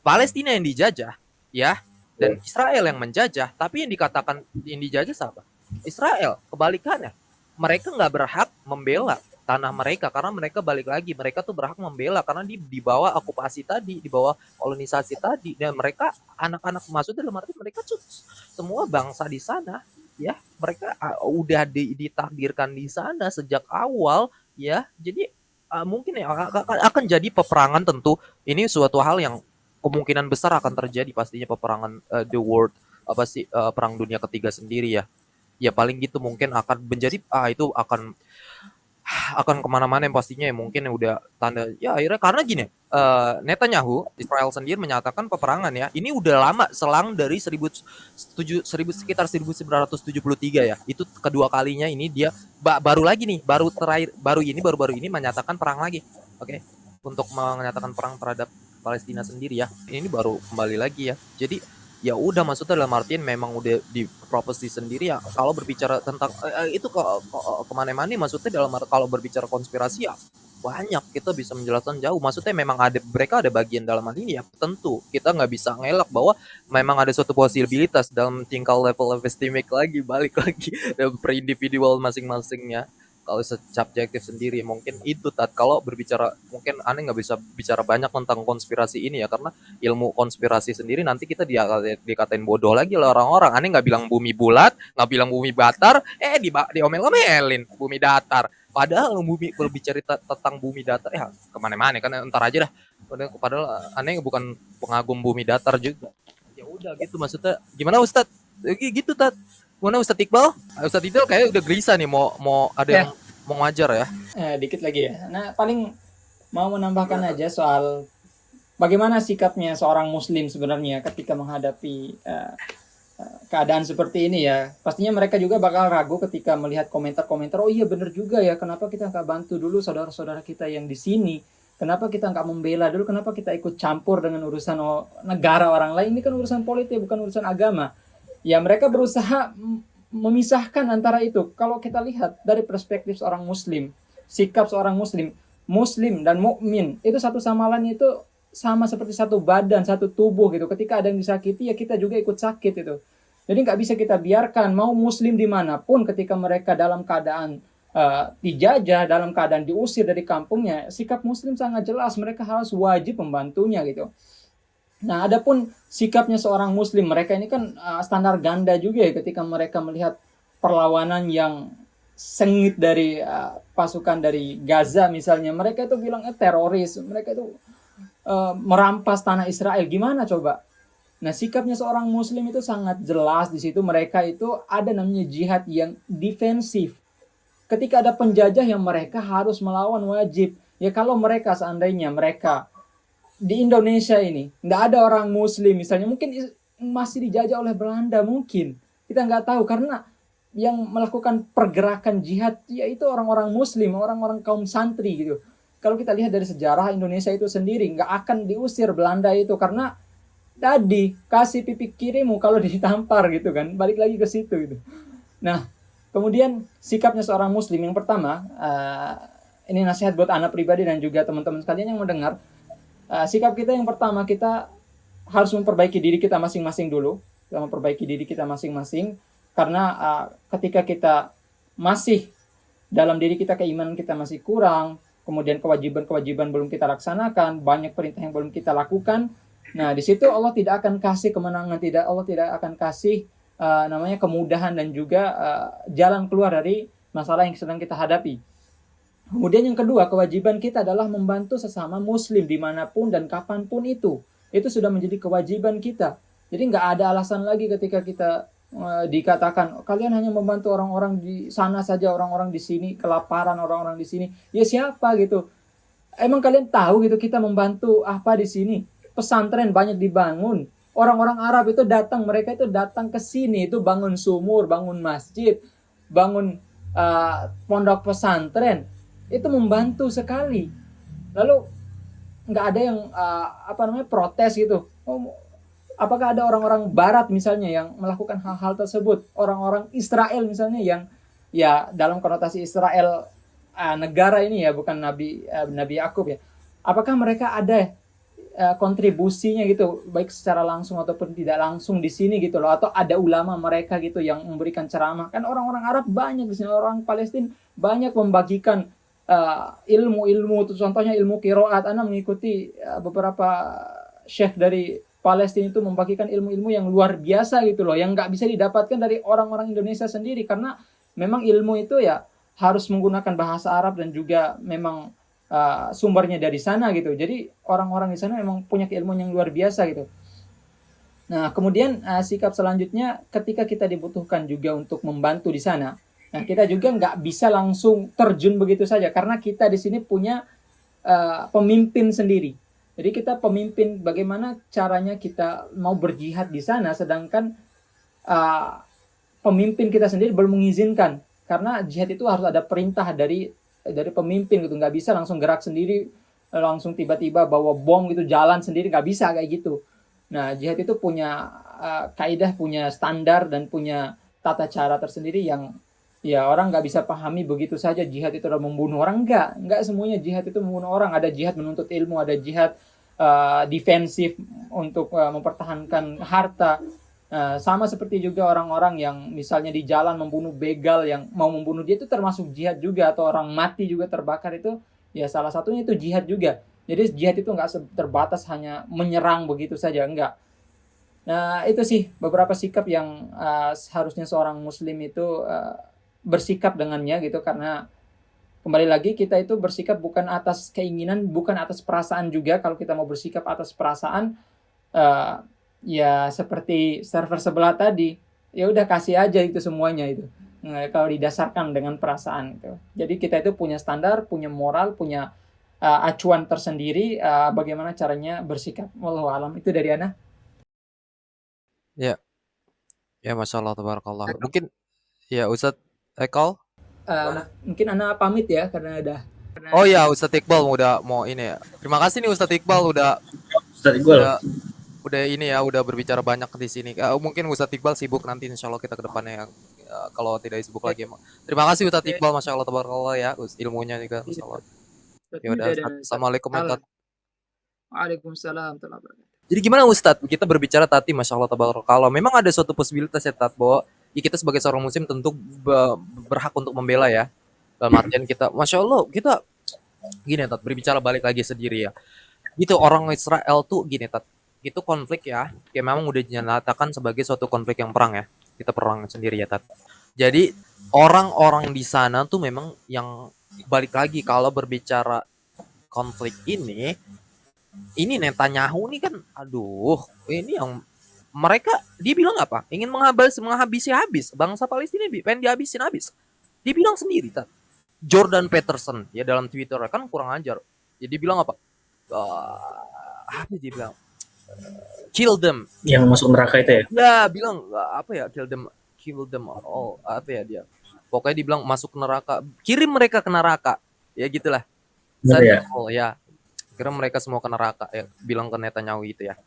Palestina yang dijajah ya dan Israel yang menjajah, tapi yang dikatakan yang dijajah siapa? Israel. Kebalikannya. Mereka nggak berhak membela tanah mereka karena mereka balik lagi mereka tuh berhak membela karena di bawah okupasi tadi di bawah kolonisasi tadi dan mereka anak-anak maksudnya dalam arti mereka semua bangsa di sana ya mereka udah ditakdirkan di sana sejak awal ya jadi mungkin ya akan jadi peperangan tentu ini suatu hal yang kemungkinan besar akan terjadi pastinya peperangan the world apa sih perang dunia ketiga sendiri ya paling gitu mungkin akan menjadi itu akan kemana-mana yang pastinya ya mungkin udah tanda ya akhirnya karena gini Netanyahu Israel sendiri menyatakan peperangan ya ini udah lama selang dari sekitar 1973 ya itu kedua kalinya ini dia baru lagi nih baru ini menyatakan perang lagi oke untuk menyatakan perang terhadap Palestina sendiri ya ini baru kembali lagi ya jadi ya udah maksudnya dalam artian memang udah di properti sendiri ya kalau berbicara tentang itu kemana-mana maksudnya kalau berbicara konspirasi ya banyak kita bisa menjelaskan jauh maksudnya memang mereka ada bagian dalam hal ini ya tentu kita nggak bisa ngelak bahwa memang ada suatu posibilitas dalam tingkat level epistemic lagi balik lagi per individual masing-masingnya kalau subjektif sendiri mungkin itu kalau berbicara mungkin aneh nggak bisa bicara banyak tentang konspirasi ini ya karena ilmu konspirasi sendiri nanti kita dikatain bodoh lagi oleh orang-orang. Aneh nggak bilang bumi bulat, nggak bilang bumi datar, diomel-omelin bumi datar. Padahal bumi berbicara tentang bumi datar ya kemana-mana kan entar aja dah. Padahal aneh bukan pengagum bumi datar juga. Ya udah gitu maksudnya. Gimana Ustadz? Gitu Tat. Gimana Ustadz Iqbal? Ustadz Iqbal kayak udah gelisah nih mau ada Ya. yang mau ngajar ya. Dikit lagi ya. Nah, paling mau menambahkan aja soal bagaimana sikapnya seorang muslim sebenarnya ketika menghadapi keadaan seperti ini ya. Pastinya mereka juga bakal ragu ketika melihat komentar-komentar, oh iya bener juga ya, kenapa kita nggak bantu dulu saudara-saudara kita yang di sini? Kenapa kita nggak membela dulu? Kenapa kita ikut campur dengan urusan negara orang lain? Ini kan urusan politik, bukan urusan agama. Ya mereka berusaha memisahkan antara itu. Kalau kita lihat dari perspektif seorang muslim, sikap seorang muslim dan mukmin itu satu sama lain itu sama seperti satu badan, satu tubuh gitu. Ketika ada yang disakiti ya kita juga ikut sakit itu. Jadi nggak bisa kita biarkan mau muslim dimanapun ketika mereka dalam keadaan dijajah, dalam keadaan diusir dari kampungnya, sikap muslim sangat jelas, mereka harus wajib membantunya gitu. Nah, adapun sikapnya seorang muslim, mereka ini kan standar ganda juga ya ketika mereka melihat perlawanan yang sengit dari pasukan dari Gaza misalnya, mereka itu bilang teroris, mereka itu merampas tanah Israel. Gimana coba? Nah, sikapnya seorang muslim itu sangat jelas di situ. Mereka itu ada namanya jihad yang defensif. Ketika ada penjajah yang mereka harus melawan wajib. Ya kalau mereka seandainya mereka di Indonesia ini nggak ada orang muslim misalnya, mungkin masih dijajah oleh Belanda mungkin. Kita nggak tahu karena yang melakukan pergerakan jihad yaitu orang-orang muslim, orang-orang kaum santri gitu. Kalau kita lihat dari sejarah Indonesia itu sendiri nggak akan diusir Belanda itu karena tadi kasih pipi kirimu kalau ditampar gitu kan, balik lagi ke situ gitu. Nah, kemudian sikapnya seorang muslim yang pertama, ini nasihat buat anak pribadi dan juga teman-teman sekalian yang mendengar. Sikap kita yang pertama, kita harus memperbaiki diri kita masing-masing dulu. Kita memperbaiki diri kita masing-masing karena ketika kita masih dalam diri kita keimanan kita masih kurang, kemudian kewajiban-kewajiban belum kita laksanakan, banyak perintah yang belum kita lakukan. Nah, di situ Allah tidak akan kasih kemenangan, Allah tidak akan kasih namanya kemudahan dan juga jalan keluar dari masalah yang sedang kita hadapi. Kemudian yang kedua, kewajiban kita adalah membantu sesama muslim dimanapun dan kapanpun itu. Itu sudah menjadi kewajiban kita. Jadi nggak ada alasan lagi ketika kita dikatakan kalian hanya membantu orang-orang di sana saja, orang-orang di sini kelaparan, orang-orang di sini. Ya siapa gitu? Emang kalian tahu gitu kita membantu apa di sini? Pesantren banyak dibangun. Orang-orang Arab itu datang, mereka itu datang ke sini itu bangun sumur, bangun masjid, bangun pondok pesantren. Itu membantu sekali. Lalu nggak ada yang protes gitu. Apakah ada orang-orang Barat misalnya yang melakukan hal-hal tersebut? Orang-orang Israel misalnya yang ya dalam konotasi Israel negara ini ya, bukan Nabi Yakub ya. Apakah mereka ada kontribusinya gitu, baik secara langsung ataupun tidak langsung di sini gitu loh, atau ada ulama mereka gitu yang memberikan ceramah? Kan orang-orang Arab banyak di sini, orang Palestina banyak membagikan ilmu-ilmu, contohnya ilmu qiraat. Ana mengikuti beberapa syekh dari Palestina itu membagikan ilmu-ilmu yang luar biasa gitu loh, yang nggak bisa didapatkan dari orang-orang Indonesia sendiri karena memang ilmu itu ya harus menggunakan bahasa Arab dan juga memang sumbernya dari sana gitu. Jadi orang-orang di sana memang punya keilmuan yang luar biasa gitu. Nah, kemudian sikap selanjutnya ketika kita dibutuhkan juga untuk membantu di sana. Nah, kita juga nggak bisa langsung terjun begitu saja karena kita di sini punya pemimpin sendiri. Jadi kita pemimpin, bagaimana caranya kita mau berjihad di sana sedangkan pemimpin kita sendiri belum mengizinkan. Karena jihad itu harus ada perintah dari pemimpin gitu, nggak bisa langsung gerak sendiri, langsung tiba-tiba bawa bom gitu jalan sendiri, nggak bisa kayak gitu. Nah, jihad itu punya kaidah, punya standar dan punya tata cara tersendiri yang ya orang nggak bisa pahami begitu saja jihad itu adalah membunuh orang. Nggak semuanya jihad itu membunuh orang. Ada jihad menuntut ilmu, ada jihad defensif untuk mempertahankan harta. Sama seperti juga orang-orang yang misalnya di jalan membunuh begal yang mau membunuh dia itu termasuk jihad juga, atau orang mati juga terbakar itu ya salah satunya itu jihad juga. Jadi jihad itu nggak terbatas hanya menyerang begitu saja, enggak. Nah, itu sih beberapa sikap yang seharusnya seorang muslim itu bersikap dengannya gitu, karena kembali lagi kita itu bersikap bukan atas keinginan, bukan atas perasaan juga. Kalau kita mau bersikap atas perasaan, eh, ya seperti server sebelah tadi, ya udah kasih aja itu semuanya itu. Nah, kalau didasarkan dengan perasaan itu. Jadi kita itu punya standar, punya moral, punya acuan tersendiri bagaimana caranya bersikap. Wallahu alam. Itu dari Ana. Ya, ya Masya Allah, tabarakallah. Mungkin ya Ustadz Ekal. Mungkin Ana pamit ya karena udah. Oh ya Ustadz Iqbal udah mau ini ya. Terima kasih nih Ustadz Iqbal Ustaz Iqbal. udah ini ya, udah berbicara banyak di sini. Mungkin Ustadz Iqbal sibuk nanti, insya Allah kita ke depannya kalau tidak sibuk lagi. Terima kasih Ustadz Iqbal, Masya Allah, tabarakallah ya, ilmunya juga, Masya Allah. Ya udah, Assalamualaikum Ustadz. Waalaikumsalam warahmatullahi wabarakatuh. Jadi gimana Ustadz? Kita berbicara tadi, Masya Allah, tabarakallah. Memang ada suatu posibilitas ya Tat, bahwa ya kita sebagai seorang muslim tentu berhak untuk membela ya. Dalam artian kita, Masya Allah, kita gini Tat, berbicara balik lagi sendiri ya. Gitu, orang Israel tuh gini Tat, itu konflik ya, kayak memang udah dinyatakan sebagai suatu konflik yang perang ya. Kita perang sendiri ya Tat. Jadi orang-orang di sana tuh memang yang balik lagi kalau berbicara konflik ini Netanyahu nih kan, aduh, ini yang mereka dia bilang apa? Ingin menghabisi habis bangsa Palestina, pengen dihabisin habis. Dia bilang sendiri, Tat. Jordan Peterson ya dalam Twitter kan kurang ajar. Jadi bilang apa? Apa dia bilang? Kill them. Yang masuk neraka itu ya? Ya, bilang apa ya? Kill them all. Apa ya dia? Pokoknya dibilang masuk neraka, kirim mereka ke neraka. Ya gitulah. Ya. Oh ya. Kira mereka semua ke neraka ya, bilang ke Netanyahu itu ya.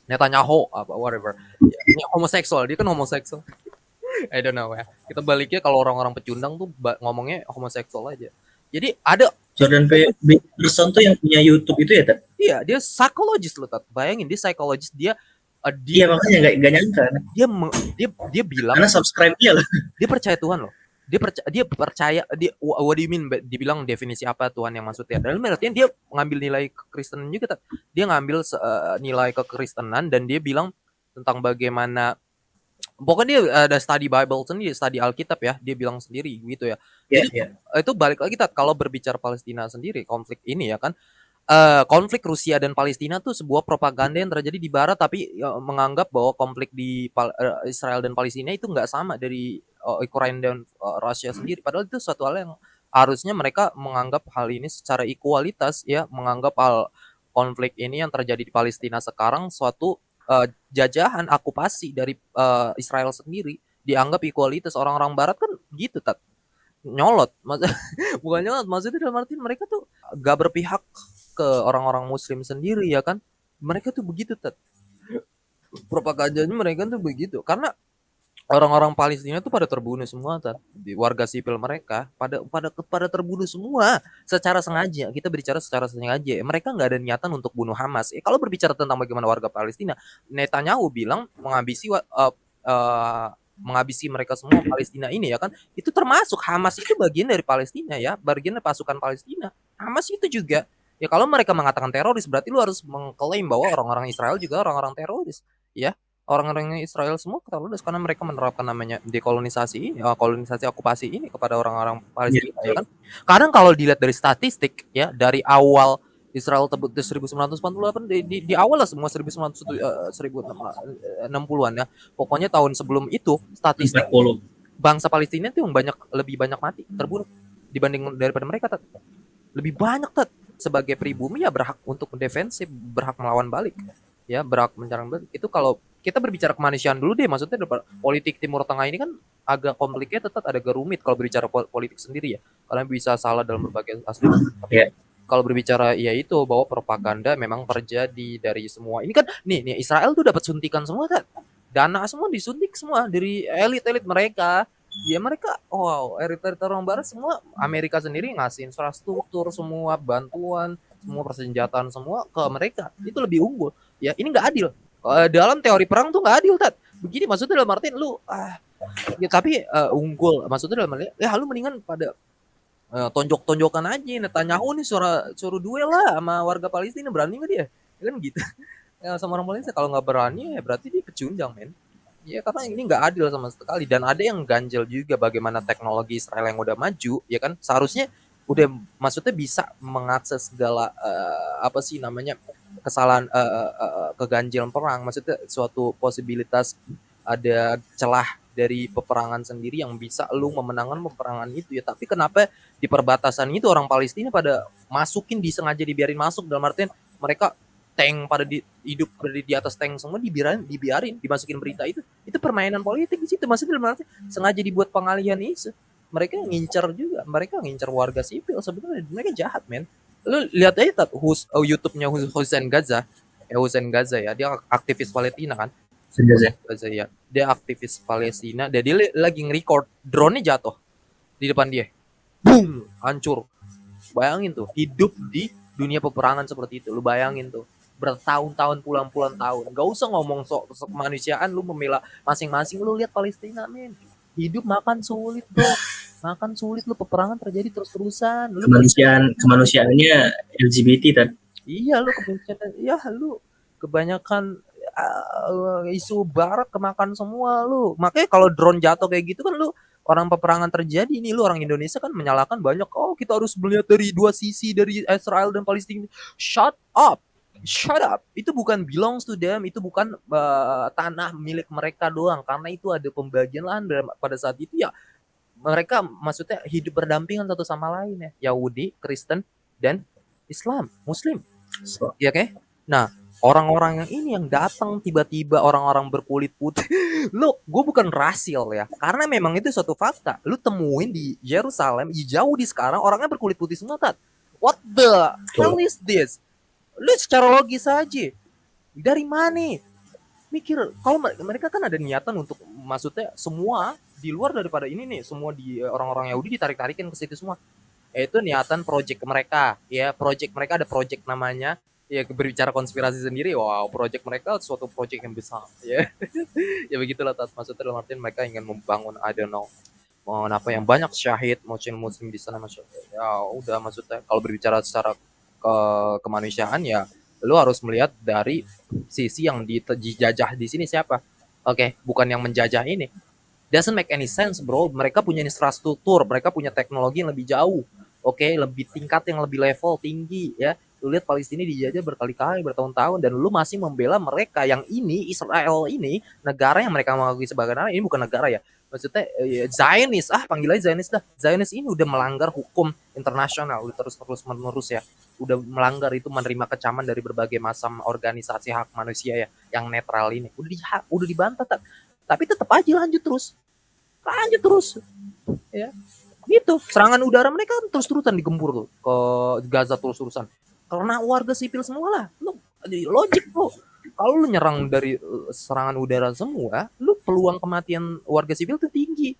Netanyahu apa whatever. Ya, ini homoseksual, dia kan homoseksual. I don't know ya. Kita baliknya kalau orang-orang pecundang tuh ngomongnya homoseksual aja. Jadi ada Jordan Peterson tuh yang punya YouTube itu ya, Tat? Iya, dia psikologis loh, Tat. Bayangin dia psikologis, dia Iya, makanya nggak nyangka. Dia bilang karena subscribe dia loh. Dia percaya Tuhan loh. Dia percaya what do you mean dibilang definisi apa Tuhan yang maksudnya? Dalam artian dia mengambil nilai kekristenan juga, Tat. Dia ngambil nilai kekristenan dan dia bilang tentang bagaimana pokoknya dia ada study Bible sendiri, study Alkitab ya, dia bilang sendiri gitu ya. Jadi itu balik lagi Tat, kalau berbicara Palestina sendiri, konflik ini ya kan, konflik Rusia dan Palestina tuh sebuah propaganda yang terjadi di Barat, tapi menganggap bahwa konflik di Israel dan Palestina itu nggak sama dari Ukraina dan Rusia sendiri. Padahal itu suatu hal yang harusnya mereka menganggap hal ini secara ekualitas ya, menganggap hal konflik ini yang terjadi di Palestina sekarang suatu jajahan okupasi dari Israel sendiri, dianggap ekualitas. Orang-orang Barat kan gitu Tat, nyolot bukan nyolot, maksudnya dalam arti mereka tuh gak berpihak ke orang-orang Muslim sendiri ya kan, mereka tuh begitu Tat, propagandanya mereka tuh begitu, karena orang-orang Palestina tuh pada terbunuh semua Tat. Warga sipil mereka pada terbunuh semua secara sengaja. Kita berbicara secara sengaja. Mereka nggak ada niatan untuk bunuh Hamas. Kalau berbicara tentang bagaimana warga Palestina, Netanyahu bilang menghabisi mereka semua Palestina ini ya kan. Itu termasuk Hamas itu bagian dari Palestina ya, bagian dari pasukan Palestina. Hamas itu juga. Ya kalau mereka mengatakan teroris berarti lu harus mengklaim bahwa orang-orang Israel juga orang-orang teroris, ya. Orang-orang Israel semua teroris karena mereka menerapkan namanya dekolonisasi ini, kolonisasi okupasi ini kepada orang-orang Palestina ya kan. Kadang kalau dilihat dari statistik ya, dari awal Israel terbit 1948 di awal lah semua 1960-an ya. Pokoknya tahun sebelum itu statistik bangsa Palestina itu yang lebih banyak mati, terbunuh dibanding daripada mereka Tat. Lebih banyak Tat. Sebagai pribumi ya berhak untuk defensif, berhak melawan balik. Ya, berhak menyerang balik. Itu kalau kita berbicara kemanusiaan dulu deh, maksudnya politik Timur Tengah ini kan agak complicated, tetap ada rumit kalau berbicara politik sendiri ya. Kalian bisa salah dalam berbagai aspek. Yeah. Kalau berbicara ya itu bahwa propaganda memang terjadi dari semua. Ini kan nih Israel tuh dapat suntikan semua kan. Dana semua disuntik semua dari elit-elit mereka. Ya mereka elit-elit orang barat semua, Amerika sendiri ngasih infrastruktur semua, bantuan, semua persenjataan semua ke mereka. Itu lebih unggul. Ya, ini nggak adil. Dalam teori perang tuh nggak adil, Tat. begini maksudnya dalam artian lu ya tapi unggul maksudnya dalam artian ya lu mendingan pada tonjok-tonjokan aja Netanyahu nih suruh duel lah sama warga Palestina berani nggak dia? Ya kan gitu. Ya, sama orang Palestina kalau nggak berani ya berarti dia pecundang men. Ya karena ini nggak adil sama sekali dan ada yang ganjel juga bagaimana teknologi Israel yang udah maju ya kan seharusnya udah maksudnya bisa mengakses segala apa sih namanya kesalahan keganjilan perang maksudnya suatu posibilitas ada celah dari peperangan sendiri yang bisa lu memenangkan peperangan itu ya tapi kenapa di perbatasan itu orang Palestina pada masukin disengaja dibiarin masuk dalam artian mereka tank pada hidup di atas tank semua dibiarin dimasukin berita itu permainan politik di situ maksudnya dalam artian sengaja dibuat pengalihan isu mereka mereka ngincer warga sipil sebenarnya mereka jahat men lu lihat aja YouTube-nya Hussein Gaza Hussein Gaza ya dia aktivis Palestina kan Sengaja. Gaza ya dia aktivis Palestina dan dia lagi nge-record drone-nya jatuh di depan dia boom hancur bayangin tuh hidup di dunia peperangan seperti itu lu bayangin tuh bertahun-tahun puluhan-puluhan tahun gak usah ngomong sok kemanusiaan lu membela masing-masing lu lihat Palestina men hidup makan sulit bro makan sulit lu peperangan terjadi terus-terusan lu Kemanusiaannya LGBT kan. iya lu kebanyakan ya lu kebanyakan isu barat kemakan semua lu makanya kalau drone jatuh kayak gitu kan lu orang peperangan terjadi ini lu orang Indonesia kan menyalahkan banyak oh kita harus melihat dari dua sisi dari Israel dan Palestina shut up itu bukan belongs to them itu bukan tanah milik mereka doang karena itu ada pembagian lahan pada saat itu ya mereka maksudnya hidup berdampingan satu sama lain ya Yahudi Kristen dan Islam Muslim So, ya kayak nah orang-orang yang ini yang datang tiba-tiba orang-orang berkulit putih lu gue bukan rasial ya karena memang itu suatu fakta lu temuin di Yerusalem jauh di sekarang orangnya berkulit putih semua tat what the hell is this lu secara logis aja dari mana mikir kalau mereka kan ada niatan untuk maksudnya semua di luar daripada ini nih semua di orang-orang Yahudi ditarik-tarikin ke situ semua itu niatan project mereka ya project mereka ada project namanya ya berbicara konspirasi sendiri wow project mereka suatu project yang besar ya ya begitulah tat maksudnya dalam artian mereka ingin membangun I don't know mau apa yang banyak syahid muslim di sana maksudnya ya udah maksudnya kalau berbicara secara kemanusiaan ya lu harus melihat dari sisi yang dijajah di sini siapa oke bukan yang menjajah ini doesn't make any sense bro mereka punya infrastruktur mereka punya teknologi yang lebih jauh oke lebih tingkat yang lebih level tinggi ya lu lihat Palestina dijajah berkali-kali bertahun-tahun dan lu masih membela mereka yang ini Israel ini negara yang mereka mengakui sebagai negara ini bukan negara ya maksudnya Zionis panggil aja Zionis dah Zionis ini udah melanggar hukum internasional udah terus menerus ya udah melanggar itu menerima kecaman dari berbagai macam organisasi hak manusia ya yang netral ini udah dibantah tapi tetap aja lanjut terus ya gitu serangan udara mereka kan terus-terusan digempur tuh ke Gaza terus-terusan karena warga sipil semua lah lu logik bro kalau lu nyerang dari serangan udara semua lu peluang kematian warga sipil tuh tinggi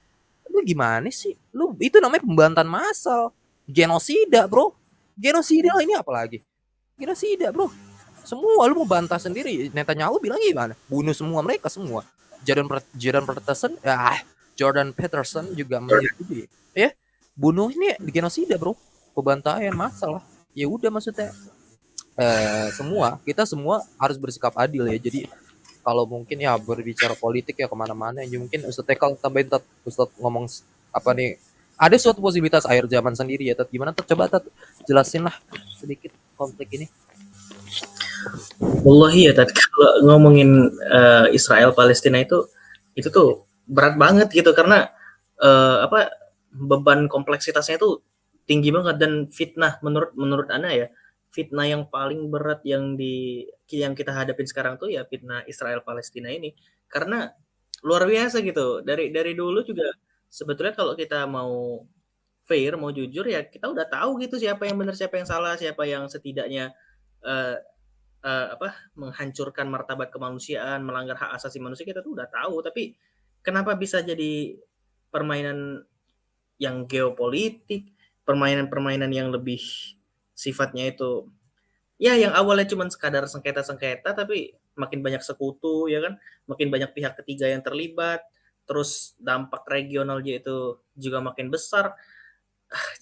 lu gimana sih lu itu namanya pembantan massal genosida bro genosida ini apa lagi genosida bro semua lu mau bantah sendiri Netanyahu bilang gimana bunuh semua mereka semua Jordan Peterson juga menyetujui ya bunuh ini genosida bro pembantaian masalah ya udah maksudnya kita semua harus bersikap adil ya jadi kalau mungkin ya berbicara politik ya kemana-mana ya mungkin Ustadz Tekal tambahin Ustadz ngomong apa nih ada suatu posibilitas akhir zaman sendiri ya gimana coba jelasin lah sedikit konflik ini wallahi ya Tat, kalau ngomongin Israel Palestina itu tuh berat banget gitu karena apa beban kompleksitasnya itu tinggi banget dan fitnah menurut Ana ya fitnah yang paling berat yang kita hadapin sekarang tuh ya fitnah Israel Palestina ini karena luar biasa gitu dari dulu juga sebetulnya kalau kita mau fair mau jujur ya kita udah tahu gitu siapa yang benar siapa yang salah siapa yang setidaknya uh, menghancurkan martabat kemanusiaan, melanggar hak asasi manusia kita tuh udah tahu, tapi kenapa bisa jadi permainan yang geopolitik, permainan-permainan yang lebih sifatnya itu ya yang awalnya cuma sekadar sengketa-sengketa tapi makin banyak sekutu ya kan, makin banyak pihak ketiga yang terlibat, terus dampak regionalnya itu juga makin besar.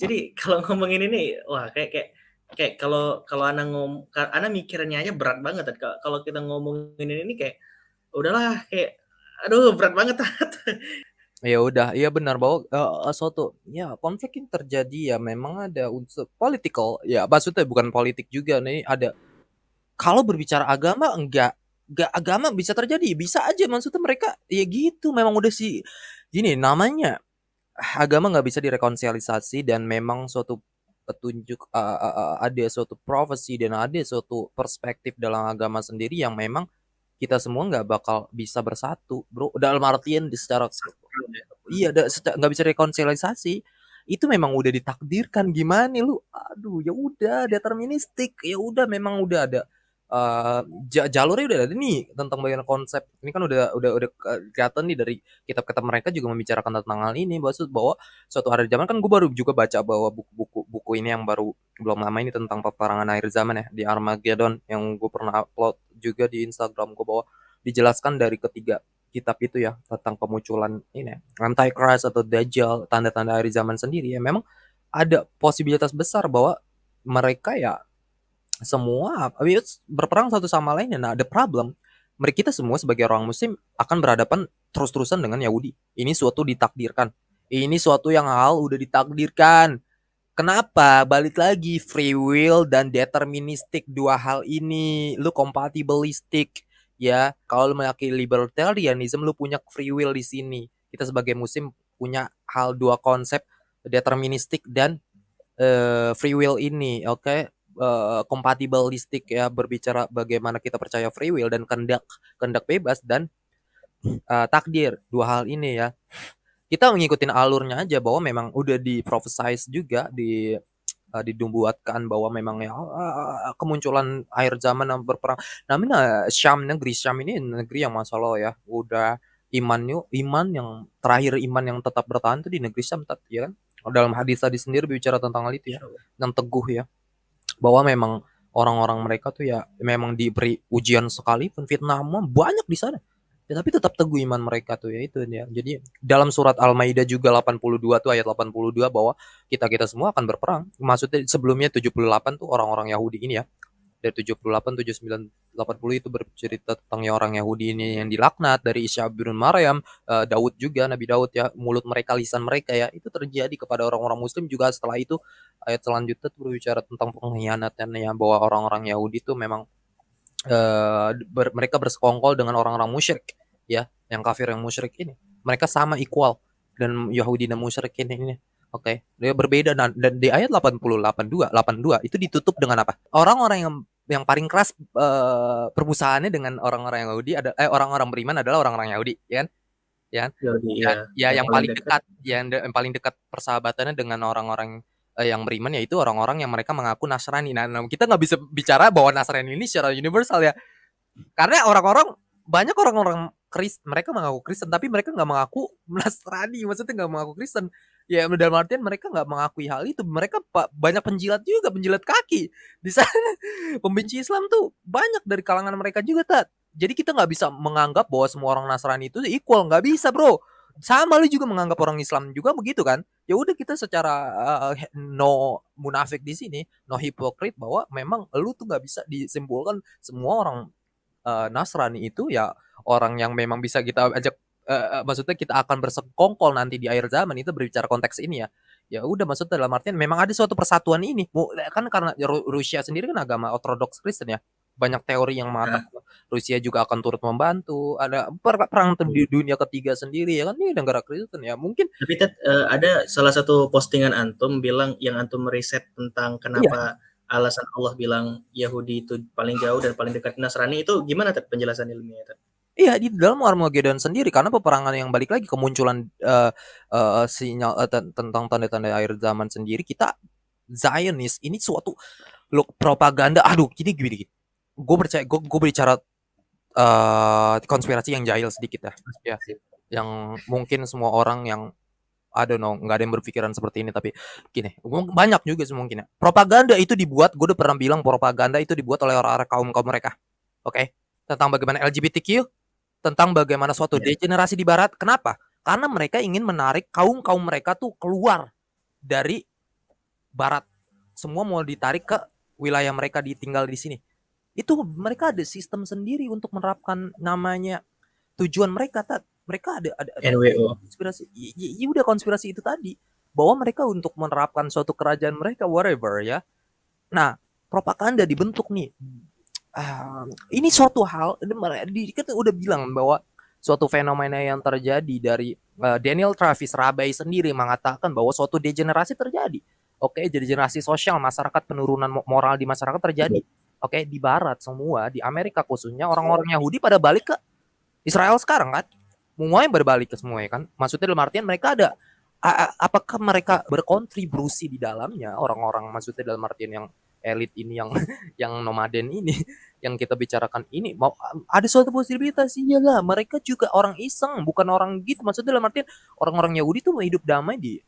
Jadi kalau ngomongin ini, wah kayak kayak kayak kalau kalau Ana mikirnya aja berat banget kan, kalau kita ngomongin ini kayak, udahlah kayak, aduh berat banget. Ya udah, iya benar bahwa suatu ya konflik yang terjadi ya memang ada unsur political. Ya maksudnya bukan politik juga nih, ada kalau berbicara agama enggak agama bisa terjadi, bisa aja maksudnya mereka ya gitu memang udah sih gini namanya agama nggak bisa direkonsiliasi dan memang suatu petunjuk ada suatu prophecy dan ada suatu perspektif dalam agama sendiri yang memang kita semua nggak bakal bisa bersatu, bro. Dalam artian secara iya nggak bisa rekonsiliasi. Itu memang udah ditakdirkan gimana lu? Aduh, ya udah deterministik. Ya udah memang udah ada eh, jalurnya udah ada nih tentang bagian konsep. Ini kan udah kelihatan nih dari kitab-kitab mereka juga membicarakan tentang hal ini. Maksud bahwa suatu hari zaman kan gue baru juga baca bahwa buku ini yang baru belum lama ini tentang peperangan akhir zaman ya di Armageddon yang gue pernah upload juga di Instagram gue bahwa dijelaskan dari ketiga kitab itu ya tentang kemunculan ini Antichrist atau Dajjal tanda-tanda akhir zaman sendiri ya memang ada posibilitas besar bahwa mereka ya semua berperang satu sama lain nah ada problem mereka kita semua sebagai orang muslim akan berhadapan terus-terusan dengan Yahudi ini suatu ditakdirkan ini suatu yang hal udah ditakdirkan. Kenapa? Balik lagi free will dan deterministik dua hal ini lu compatibilistic ya. Kalau lu meyakini libertarianism lu punya free will di sini. Kita sebagai muslim punya hal dua konsep deterministik dan free will ini, oke? Okay? Compatibilistic ya berbicara bagaimana kita percaya free will dan kehendak kehendak bebas dan takdir dua hal ini ya kita mengikuti alurnya aja bahwa memang udah diprophesize juga didumbuatkan bahwa memang ya kemunculan akhir zaman yang berperang. Namanya Syam negeri Syam ini negeri yang masalah ya udah iman yang terakhir iman yang tetap bertahan itu di negeri Syam ya kan. Dalam hadis sendiri bicara tentang hal itu ya yang teguh ya bahwa memang orang-orang mereka tuh ya memang diberi ujian sekalipun fitnah banyak di sana ya, tapi tetap teguh iman mereka tuh ya itu ya. Jadi dalam surat Al-Maidah juga 82 tuh ayat 82 bahwa kita semua akan berperang. Maksudnya sebelumnya 78 tuh orang-orang Yahudi ini ya. Dari 78, 79, 80 itu bercerita tentang ya orang Yahudi ini yang dilaknat dari Isa bin Maryam, Daud juga Nabi Daud ya, mulut mereka lisan mereka ya. Itu terjadi kepada orang-orang muslim juga setelah itu ayat selanjutnya tuh berbicara tentang pengkhianatan ya bahwa orang-orang Yahudi itu memang mereka bersekongkol dengan orang-orang musyrik ya yang kafir yang musyrik ini mereka sama equal dan Yahudi dan musyrik ini oke dia berbeda dan di ayat 82 itu ditutup dengan apa orang-orang yang paling keras permusuhannya dengan orang-orang Yahudi ada orang-orang beriman adalah orang-orang Yahudi ya kan ya Yahudi ya, ya, ya yang paling paling dekat. dekat yang paling dekat persahabatannya dengan orang-orang yang beriman yaitu orang-orang yang mereka mengaku Nasrani. Nah, kita nggak bisa bicara bahwa Nasrani ini secara universal ya, karena banyak orang-orang Kristen, mereka mengaku Kristen, tapi mereka nggak mengaku Nasrani, maksudnya nggak mengaku Kristen. Ya dalam artian mereka nggak mengakui hal itu. Mereka banyak penjilat juga, penjilat kaki di sana. Pembenci Islam tuh banyak dari kalangan mereka juga, Tat. Jadi kita nggak bisa menganggap bahwa semua orang Nasrani itu equal, nggak bisa, bro. Sama lu juga menganggap orang Islam juga begitu kan? Ya udah kita secara no munafik di sini, no hipokrit bahwa memang lu tuh nggak bisa disimpulkan semua orang Nasrani itu ya orang yang memang bisa kita ajak maksudnya kita akan bersekongkol nanti di akhir zaman itu berbicara konteks ini ya. Ya udah maksudnya dalam artian memang ada suatu persatuan ini. Kan karena Rusia sendiri kan agama Ortodoks Kristen ya. Banyak teori yang mengatakan Rusia juga akan turut membantu. Ada perang di dunia ketiga sendiri ya kan ini negara Kristen ya. Mungkin Tapi Ted, ada salah satu postingan antum bilang yang antum riset tentang iya. kenapa alasan Allah bilang Yahudi itu paling jauh dan paling dekat Nasrani itu gimana Ted penjelasan ilmiahnya Ted? Iya di dalam Armageddon sendiri karena peperangan yang balik lagi kemunculan sinyal tentang tanda-tanda akhir zaman sendiri kita Zionis ini suatu propaganda aduh gini gue percaya gue bicara konspirasi yang jahil sedikit ya yang mungkin semua orang yang I don't know nggak ada yang berpikiran seperti ini tapi gini banyak juga mungkin propaganda itu dibuat gue udah pernah bilang propaganda itu dibuat oleh orang-orang kaum mereka oke. tentang bagaimana LGBTQ, tentang bagaimana suatu Ya. degenerasi di barat. Kenapa? Karena mereka ingin menarik kaum-kaum mereka tuh keluar dari barat. Semua mau ditarik ke wilayah mereka ditinggal di sini. Itu mereka ada sistem sendiri untuk menerapkan namanya tujuan mereka. Mereka ada NWO. konspirasi. Ya udah konspirasi itu tadi bahwa mereka untuk menerapkan suatu kerajaan mereka whatever ya. Nah, propaganda dibentuk nih. Ini suatu hal kita udah bilang bahwa suatu fenomena yang terjadi dari Daniel Travis Rabai sendiri mengatakan bahwa suatu degenerasi terjadi. Oke, degenerasi sosial masyarakat, penurunan moral di masyarakat terjadi. Oke, di barat semua, di Amerika khususnya orang-orang Yahudi pada balik ke Israel sekarang kan. Semuanya berbalik ke semua ya kan. Maksudnya dalam artian mereka ada apakah mereka berkontribusi di dalamnya orang-orang maksudnya dalam artian yang elit ini yang yang nomaden ini yang kita bicarakan ini mau ada suatu posibilitas iyalah mereka juga orang iseng bukan orang gitu maksudnya dalam artian orang-orang Yahudi tuh hidup damai di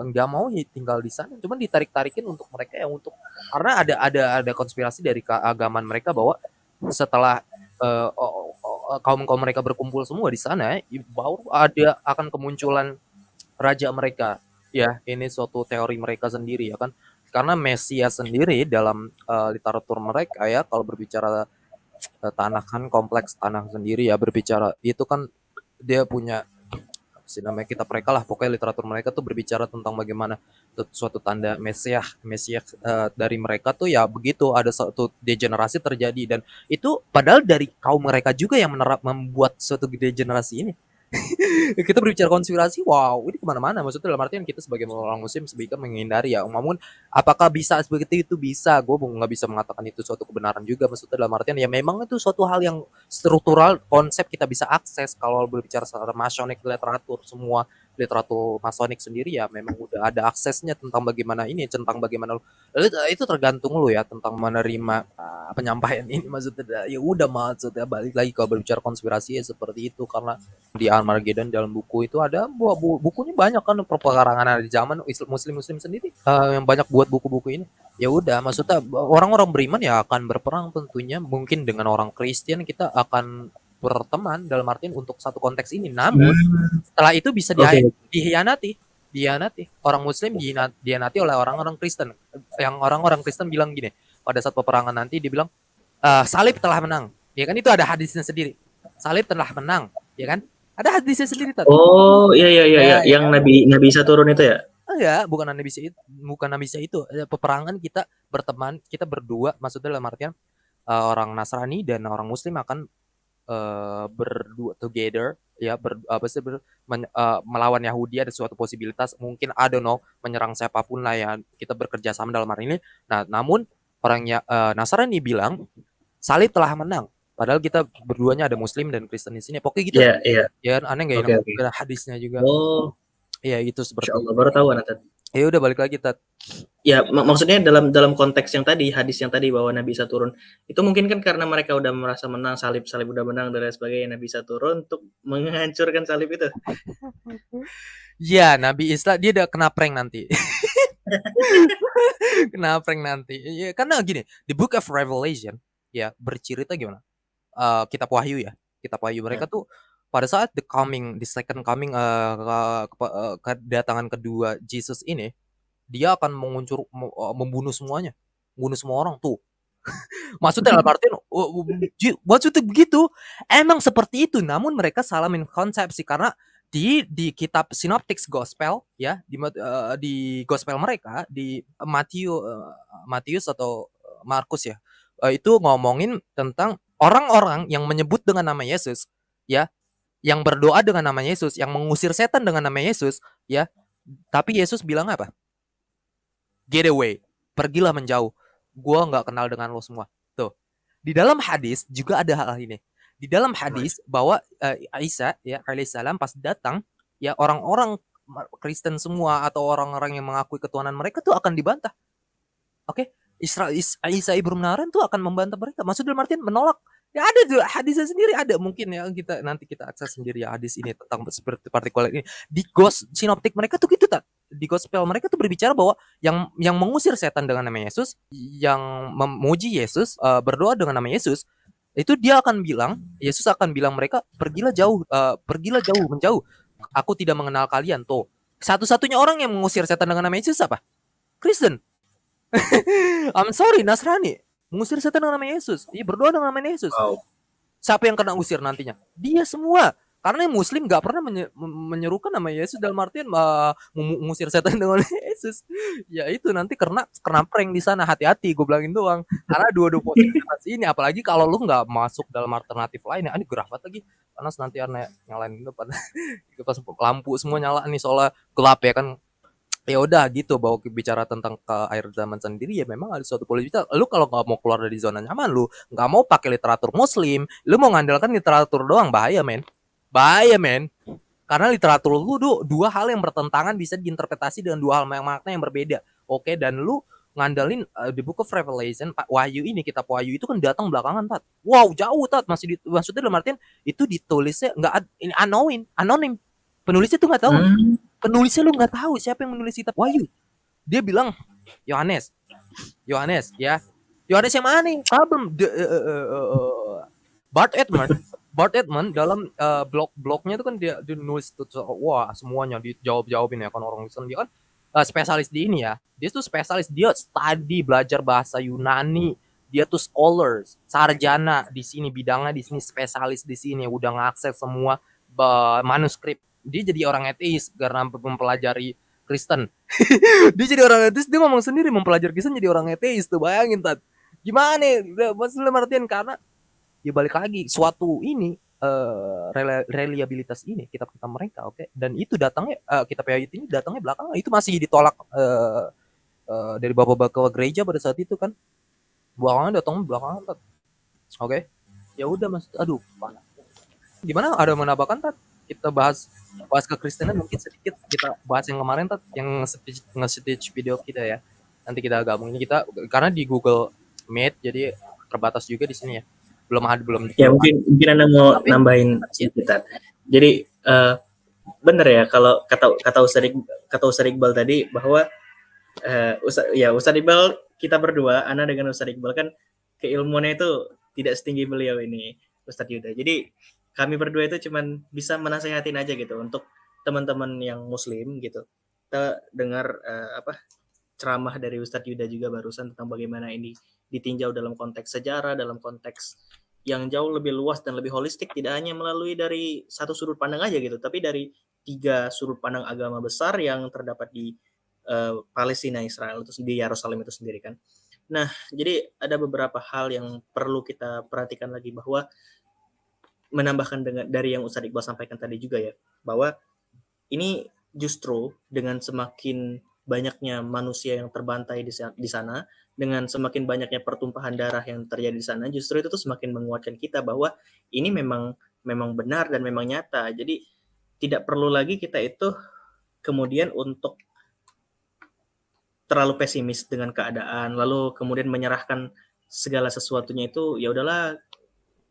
enggak mau tinggal di sana cuman ditarik-tarikin untuk mereka ya untuk karena ada konspirasi dari keagamaan mereka bahwa setelah kaum-kaum mereka berkumpul semua di sana baru ada akan kemunculan raja mereka ya ini suatu teori mereka sendiri ya kan karena Mesias sendiri dalam literatur mereka ya kalau berbicara tanah kan kompleks tanah sendiri ya berbicara itu kan dia punya apa sih namanya kitab mereka lah pokoknya literatur mereka tuh berbicara tentang bagaimana suatu tanda Mesias dari mereka tuh ya begitu ada suatu degenerasi terjadi dan itu padahal dari kaum mereka juga yang membuat suatu degenerasi ini kita berbicara konspirasi, wow, ini kemana-mana. Maksudnya dalam artian kita sebagai orang muslim sebaiknya menghindari ya. Namun, apakah bisa seperti itu? Bisa. Gue nggak bisa mengatakan itu suatu kebenaran juga. Maksudnya dalam artian ya memang itu suatu hal yang struktural, konsep kita bisa akses. Kalau berbicara secara masonik literatur, semua literatur masonik sendiri ya memang udah ada aksesnya tentang bagaimana ini, tentang bagaimana itu tergantung lu ya tentang menerima penyampaian ini maksudnya ya udah maksudnya balik lagi kalau berbicara konspirasi ya seperti itu karena di Armageddon dalam buku itu ada bukunya banyak kan perkarangan di zaman muslim sendiri yang banyak buat buku-buku ini ya udah maksudnya orang-orang beriman ya akan berperang tentunya mungkin dengan orang Kristen kita akan berteman dalam artian untuk satu konteks ini namun setelah itu bisa dihianati orang muslim dihianati oleh orang-orang Kristen yang orang-orang Kristen bilang gini pada saat peperangan nanti dia bilang salib telah menang ya kan itu ada hadisnya sendiri salib telah menang ya kan ada hadisnya sendiri tadi. Oh iya yang Nabi Isa turun itu ya? Enggak, bukan Nabi Isa itu. Peperangan kita berteman, kita berdua, maksudnya dalam artian orang Nasrani dan orang Muslim akan berdua together ya melawan Yahudi ada suatu posibilitas mungkin I don't know menyerang siapapun lah ya kita bekerja sama dalam hari ini. Nah, namun orangnya Nasrani bilang salib telah menang. Padahal kita berduanya ada Muslim dan Kristen di sini. Pokoknya gitu. Iya. Ya aneh nggak okay, ya? Okay. Hadisnya juga. Oh. Iya itu seperti. Insya Allah baru tahu anak tadi. Ya udah balik lagi Tat. Ya maksudnya dalam konteks yang tadi hadis yang tadi bahwa Nabi Isa turun itu mungkin kan karena mereka udah merasa menang salib udah menang dan lain sebagainya Nabi Isa turun untuk menghancurkan salib itu. Ya Nabi Isa dia udah kena prank nanti. Kena prank nanti. Ya, karena gini the Book of Revelation ya bercerita gimana? Kitab Wahyu ya kitab Wahyu mereka tuh pada saat the second coming kedatangan kedua Jesus ini dia akan membunuh semuanya membunuh semua orang tuh maksudnya dalam artian maksudnya begitu emang seperti itu namun mereka salah menkonsepsi karena di kitab Synoptic Gospel ya di Gospel mereka di Matius atau Markus ya itu ngomongin tentang orang-orang yang menyebut dengan nama Yesus ya yang berdoa dengan nama Yesus yang mengusir setan dengan nama Yesus ya tapi Yesus bilang apa get away pergilah menjauh gua nggak kenal dengan lo semua tuh di dalam hadis juga ada hal ini di dalam hadis bahwa Isa ya alaihissalam pas datang ya orang-orang Kristen semua atau orang-orang yang mengakui ketuhanan mereka tuh akan dibantah oke Isa ibnu Maryam tuh akan membantah mereka maksudnya Martin menolak ya ada tuh hadisnya sendiri ada mungkin ya nanti kita akses sendiri ya hadis ini tentang seperti partikular ini di sinoptik mereka tuh gitu tak di gospel mereka tuh berbicara bahwa yang mengusir setan dengan nama Yesus yang memuji Yesus berdoa dengan nama Yesus Itu dia akan bilang, Yesus akan bilang mereka, pergilah jauh, menjauh. Aku tidak mengenal kalian. Tuh, satu-satunya orang yang mengusir setan dengan nama Yesus apa? Kristen. I'm sorry, Nasrani. Mengusir setan dengan nama Yesus. Iya, berdoa dengan nama Yesus. Wow. Siapa yang kena usir nantinya? Dia semua. Karena yang Muslim nggak pernah menyerukan nama Yesus dalam artian mengusir setan dengan Yesus. Ya itu nanti kena prank di sana. Hati-hati, gue bilangin doang. Karena dua-dua posisi ini, apalagi kalau lu nggak masuk dalam alternatif lain, ya ini gerah banget lagi. Panas nanti aneh nyalain depan. Pas lampu semua nyala nih soalnya gelap ya kan. Ya udah gitu, bawa bicara tentang ke akhir zaman sendiri, ya memang ada suatu politik. Lu kalau nggak mau keluar dari zona nyaman, lu nggak mau pakai literatur Muslim, lu mau ngandalkan literatur doang, bahaya men, bahaya men. Karena literatur lu dua hal yang bertentangan bisa diinterpretasi dengan dua hal yang makna yang berbeda. Oke, dan lu ngandalin the Book of Revelation, Pak Wahyu ini, kitab Wahyu itu kan datang belakangan, Tat. Wow, jauh, Tat. Maksudnya dalam artian itu ditulisnya nggak ini anonim. Penulisnya tuh nggak tahu. Penulisnya lu nggak tahu siapa yang menulis kitab Wahyu. Dia bilang Yohanes, ya. Yohanes yang mana? Problem. Bart Ehrman dalam blog-blognya itu kan dia nulis tuh, wah semuanya dijawab-jawabin ya kan orang Kristen. Dia kan spesialis di ini ya. Dia tuh spesialis, dia study belajar bahasa Yunani. Dia tuh scholars, sarjana di sini, bidangnya di sini, spesialis di sini, udah ngakses semua manuskrip. Dia jadi orang ateis karena mempelajari Kristen. Dia jadi orang ateis, dia ngomong sendiri mempelajari Kristen jadi orang ateis tuh, bayangin Tat. Gimana? Maksudnya artian karena ya balik lagi suatu ini reliabilitas ini kitab-kitab mereka, oke. Dan itu datangnya kitab ayat ini datangnya belakangan, itu masih ditolak dari bapak-bapak gereja pada saat itu kan. Belakangan Tat. Oke. Ya udah Mas, aduh panas. Gimana, ada menambahkan Tat? Kita bahas kekristenan mungkin sedikit, kita bahas yang kemarin Tat, yang nge-stitch video kita ya. Nanti kita gabungin, kita karena di Google Meet jadi terbatas juga di sini ya. Belum Ya mungkin Anda mau nambahin sedikit. Jadi benar ya kalau kata Ustaz Iqbal tadi bahwa Ustaz Iqbal, kita berdua, Ana dengan Ustaz Iqbal kan keilmuannya itu tidak setinggi beliau ini, Ustaz Yuda. Jadi kami berdua itu cuman bisa menasehatin aja gitu untuk teman-teman yang Muslim gitu. Kita dengar ceramah dari Ustadz Yuda juga barusan tentang bagaimana ini ditinjau dalam konteks sejarah, dalam konteks yang jauh lebih luas dan lebih holistik, tidak hanya melalui dari satu sudut pandang aja gitu, tapi dari 3 sudut pandang agama besar yang terdapat di Palestina, Israel, itu di Yerusalem itu sendiri kan. Nah, jadi ada beberapa hal yang perlu kita perhatikan lagi, bahwa menambahkan dari yang Ustadz Iqbal sampaikan tadi juga ya, bahwa ini justru dengan semakin banyaknya manusia yang terbantai di sana, dengan semakin banyaknya pertumpahan darah yang terjadi di sana, justru itu tuh semakin menguatkan kita bahwa ini memang benar dan memang nyata. Jadi tidak perlu lagi kita itu kemudian untuk terlalu pesimis dengan keadaan, lalu kemudian menyerahkan segala sesuatunya itu, ya udahlah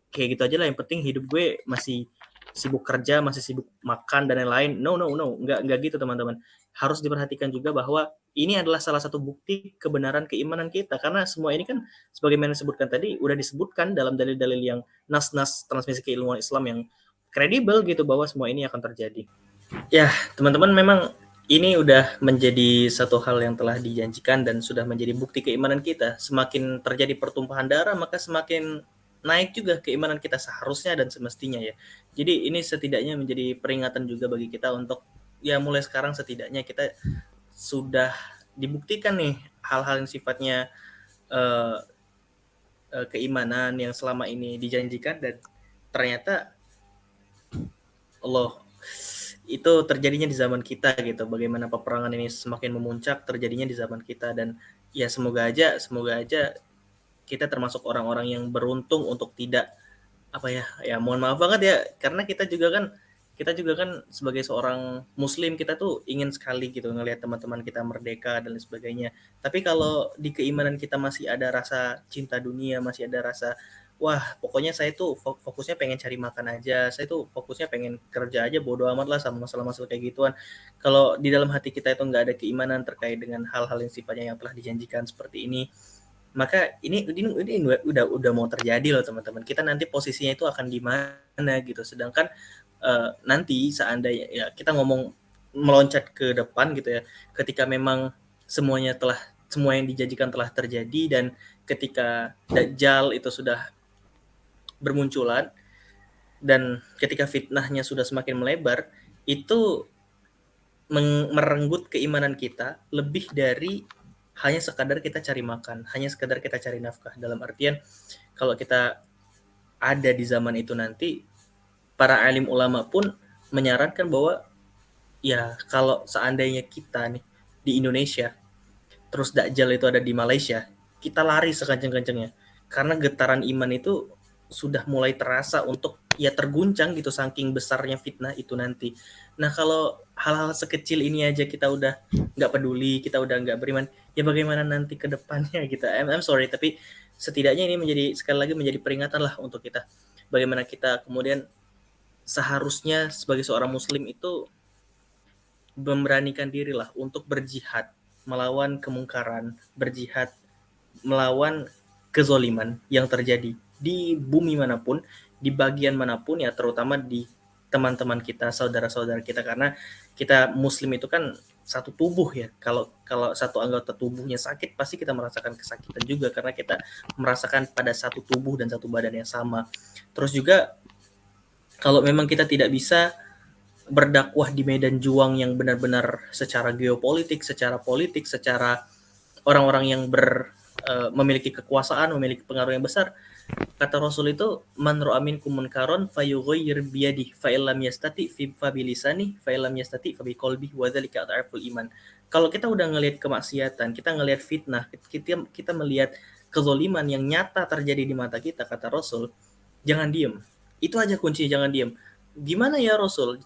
kayak gitu aja lah, yang penting hidup gue masih sibuk kerja, masih sibuk makan dan lain-lain. No, nggak gitu teman-teman. Harus diperhatikan juga bahwa ini adalah salah satu bukti kebenaran keimanan kita, karena semua ini kan sebagaimana disebutkan tadi udah disebutkan dalam dalil-dalil yang nas-nas transmisi keilmuan Islam yang kredibel gitu, bahwa semua ini akan terjadi. Ya, teman-teman, memang ini udah menjadi satu hal yang telah dijanjikan dan sudah menjadi bukti keimanan kita. Semakin terjadi pertumpahan darah, maka semakin naik juga keimanan kita seharusnya dan semestinya ya. Jadi ini setidaknya menjadi peringatan juga bagi kita untuk ya mulai sekarang setidaknya kita sudah dibuktikan nih hal-hal yang sifatnya keimanan yang selama ini dijanjikan, dan ternyata Allah itu terjadinya di zaman kita gitu. Bagaimana peperangan ini semakin memuncak terjadinya di zaman kita, dan ya semoga aja kita termasuk orang-orang yang beruntung untuk tidak mohon maaf banget ya, karena kita juga kan sebagai seorang muslim, kita tuh ingin sekali gitu ngelihat teman-teman kita merdeka dan lain sebagainya. Tapi kalau di keimanan kita masih ada rasa cinta dunia, masih ada rasa pokoknya saya tuh fokusnya pengen cari makan aja, saya tuh fokusnya pengen kerja aja, bodo amat lah sama masalah-masalah kayak gituan. Kalau di dalam hati kita itu nggak ada keimanan terkait dengan hal-hal yang sifatnya yang telah dijanjikan seperti ini, Maka ini udah mau terjadi loh teman-teman. Kita nanti posisinya itu akan di mana gitu. Sedangkan nanti seandainya ya kita ngomong meloncat ke depan gitu ya, ketika memang semua yang dijanjikan telah terjadi, dan ketika Dajjal itu sudah bermunculan dan ketika fitnahnya sudah semakin melebar, itu merenggut keimanan kita lebih dari hanya sekadar kita cari makan, hanya sekadar kita cari nafkah. Dalam artian kalau kita ada di zaman itu nanti, para alim ulama pun menyarankan bahwa ya kalau seandainya kita nih di Indonesia, terus Dajjal itu ada di Malaysia, kita lari sekenceng-kencengnya. Karena getaran iman itu sudah mulai terasa untuk ya terguncang gitu saking besarnya fitnah itu nanti. Nah kalau hal-hal sekecil ini aja kita udah nggak peduli, kita udah nggak beriman, ya bagaimana nanti ke depannya gitu. I'm sorry, tapi setidaknya ini sekali lagi menjadi peringatan lah untuk kita. Bagaimana kita kemudian seharusnya sebagai seorang muslim itu memberanikan diri lah untuk berjihad melawan kemungkaran, berjihad melawan kezoliman yang terjadi di bumi manapun, di bagian manapun ya, terutama di teman-teman kita, saudara-saudara kita, karena kita muslim itu kan satu tubuh ya. Kalau kalau satu anggota tubuhnya sakit, pasti kita merasakan kesakitan juga karena kita merasakan pada satu tubuh dan satu badan yang sama. Terus juga kalau memang kita tidak bisa berdakwah di medan juang yang benar-benar secara geopolitik, secara politik, secara orang-orang yang memiliki kekuasaan, memiliki pengaruh yang besar. Kata Rasul itu, man ra'a minkum munkaron fayughayyir biyadihi fa illam yastati fa bilisani fa illam yastati fa biqalbihi wa dzalika adhaful iman. Kalau kita udah ngelihat kemaksiatan, kita ngelihat fitnah, kita melihat kezoliman yang nyata terjadi di mata kita, kata Rasul, jangan diem. Itu aja kuncinya, jangan diem. Gimana ya Rasul?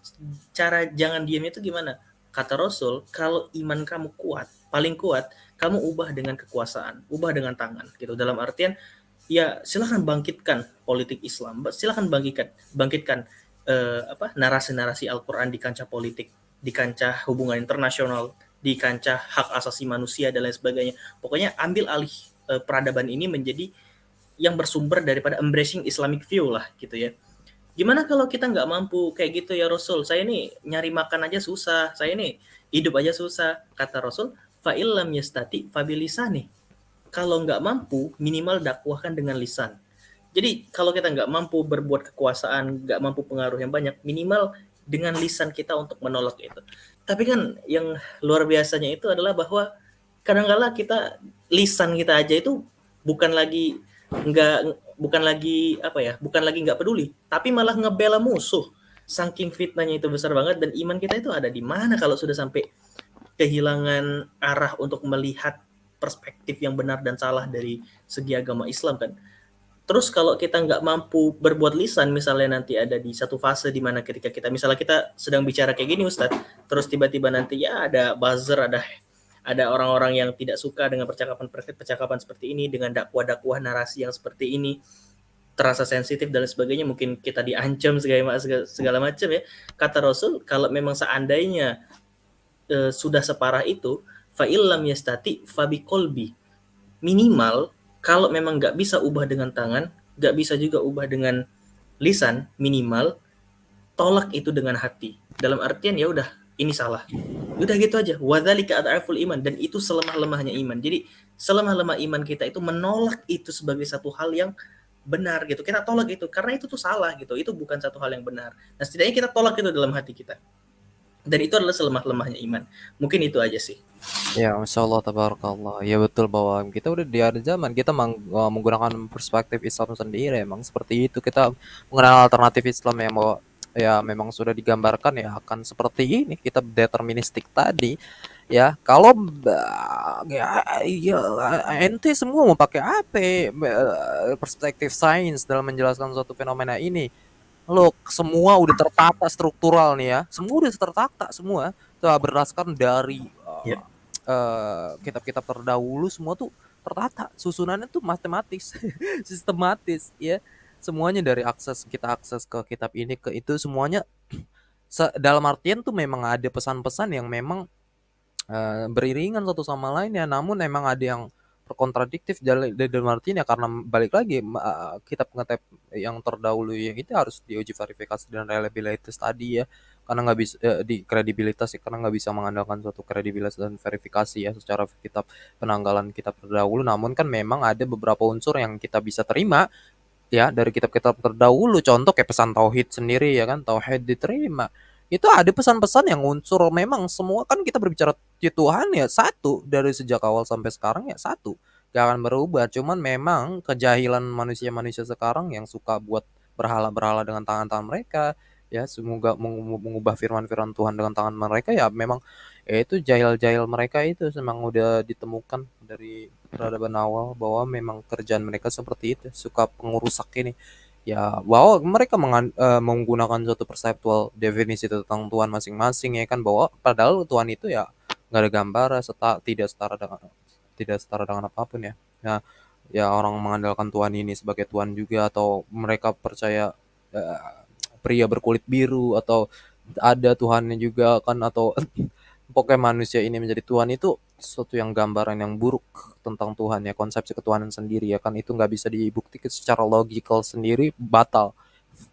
Cara jangan diem itu gimana? Kata Rasul, kalau iman kamu kuat, paling kuat, kamu ubah dengan kekuasaan, ubah dengan tangan gitu. Dalam artian ya silahkan bangkitkan politik Islam, silahkan bangkitkan narasi-narasi Al-Quran di kancah politik, di kancah hubungan internasional, di kancah hak asasi manusia dan lain sebagainya. Pokoknya ambil alih peradaban ini menjadi yang bersumber daripada embracing Islamic view lah gitu ya. Gimana kalau kita nggak mampu kayak gitu ya Rasul? Saya nih nyari makan aja susah, saya nih hidup aja susah. Kata Rasul, fa illam yastati fa bilisani. Kalau nggak mampu, minimal dakwahkan dengan lisan. Jadi kalau kita nggak mampu berbuat kekuasaan, nggak mampu pengaruh yang banyak, minimal dengan lisan kita untuk menolak itu. Tapi kan yang luar biasanya itu adalah bahwa kadang-kala kita, lisan kita aja itu bukan lagi nggak peduli, tapi malah ngebela musuh. Saking fitnahnya itu besar banget, dan iman kita itu ada di mana kalau sudah sampai kehilangan arah untuk melihat perspektif yang benar dan salah dari segi agama Islam kan. Terus kalau kita nggak mampu berbuat lisan, misalnya nanti ada di satu fase di mana ketika misalnya kita sedang bicara kayak gini Ustadz, terus tiba-tiba nanti ya ada buzzer, ada orang-orang yang tidak suka dengan percakapan seperti ini, dengan dakwah-dakwah narasi yang seperti ini, terasa sensitif dan sebagainya, mungkin kita diancam segala macam ya. Kata Rasul, kalau memang seandainya sudah separah itu, fa illam yastati fa biqalbi. Minimal kalau memang nggak bisa ubah dengan tangan, nggak bisa juga ubah dengan lisan, minimal tolak itu dengan hati. Dalam artian ya udah, ini salah. Udah gitu aja. Wadzalika ad'aful iman, dan itu selemah-lemahnya iman. Jadi selemah-lemah iman kita itu menolak itu sebagai satu hal yang benar gitu. Kita tolak itu karena itu tuh salah gitu. Itu bukan satu hal yang benar. Nah, setidaknya kita tolak itu dalam hati kita. Dan itu adalah selemah-lemahnya iman. Mungkin itu aja sih. Ya, Masya Allah, tabarakallah. Ya betul bahwa kita udah di akhir zaman, kita menggunakan perspektif Islam sendiri. Emang seperti itu, kita mengenal alternatif Islam yang bahwa ya memang sudah digambarkan ya akan seperti ini. Kita deterministik tadi. Ya, kalau ya, ente semua mau pakai apa? Perspektif sains dalam menjelaskan suatu fenomena ini. Lo semua udah tertata struktural nih ya, semua udah tertata semua. Tuh berdasarkan dari Ya. kitab-kitab terdahulu, semua tuh tertata, susunannya tuh matematis, sistematis ya. Semuanya dari kita akses ke kitab ini ke itu, semuanya dalam artian tuh memang ada pesan-pesan yang memang beriringan satu sama lain ya, namun memang ada yang kontradiktif dalam artian ya karena balik lagi kitab ngetep yang terdahulu yang itu harus diuji verifikasi dan reliabilitas tadi ya, karena nggak bisa di kredibilitas ya, karena nggak bisa mengandalkan suatu kredibilitas dan verifikasi ya secara kitab penanggalan kitab terdahulu. Namun kan memang ada beberapa unsur yang kita bisa terima ya dari kitab-kitab terdahulu, contoh kayak pesan tauhid sendiri ya kan, tauhid diterima itu ada pesan-pesan yang unsur memang semua kan kita berbicara Tuhan ya satu dari sejak awal sampai sekarang ya satu, gak akan berubah. Cuman memang kejahilan manusia-manusia sekarang yang suka buat berhala-berhala dengan tangan-tangan mereka ya, semoga mengubah firman-firman Tuhan dengan tangan mereka ya, memang ya itu jahil-jahil mereka itu memang udah ditemukan dari peradaban awal bahwa memang kerjaan mereka seperti itu, suka pengurusak ini ya, bahwa mereka menggunakan suatu perseptual definisi tentang Tuhan masing-masing ya kan, bahwa padahal Tuhan itu ya nggak ada gambar tidak setara dengan apapun ya. Nah, ya orang mengandalkan Tuhan ini sebagai Tuhan juga, atau mereka percaya eh, pria berkulit biru atau ada Tuhannya juga kan, atau pokoknya manusia ini menjadi Tuhan, itu sesuatu yang gambaran yang buruk tentang Tuhan ya, konsepsi ketuhanan sendiri ya kan, itu nggak bisa dibuktikan secara logical sendiri, batal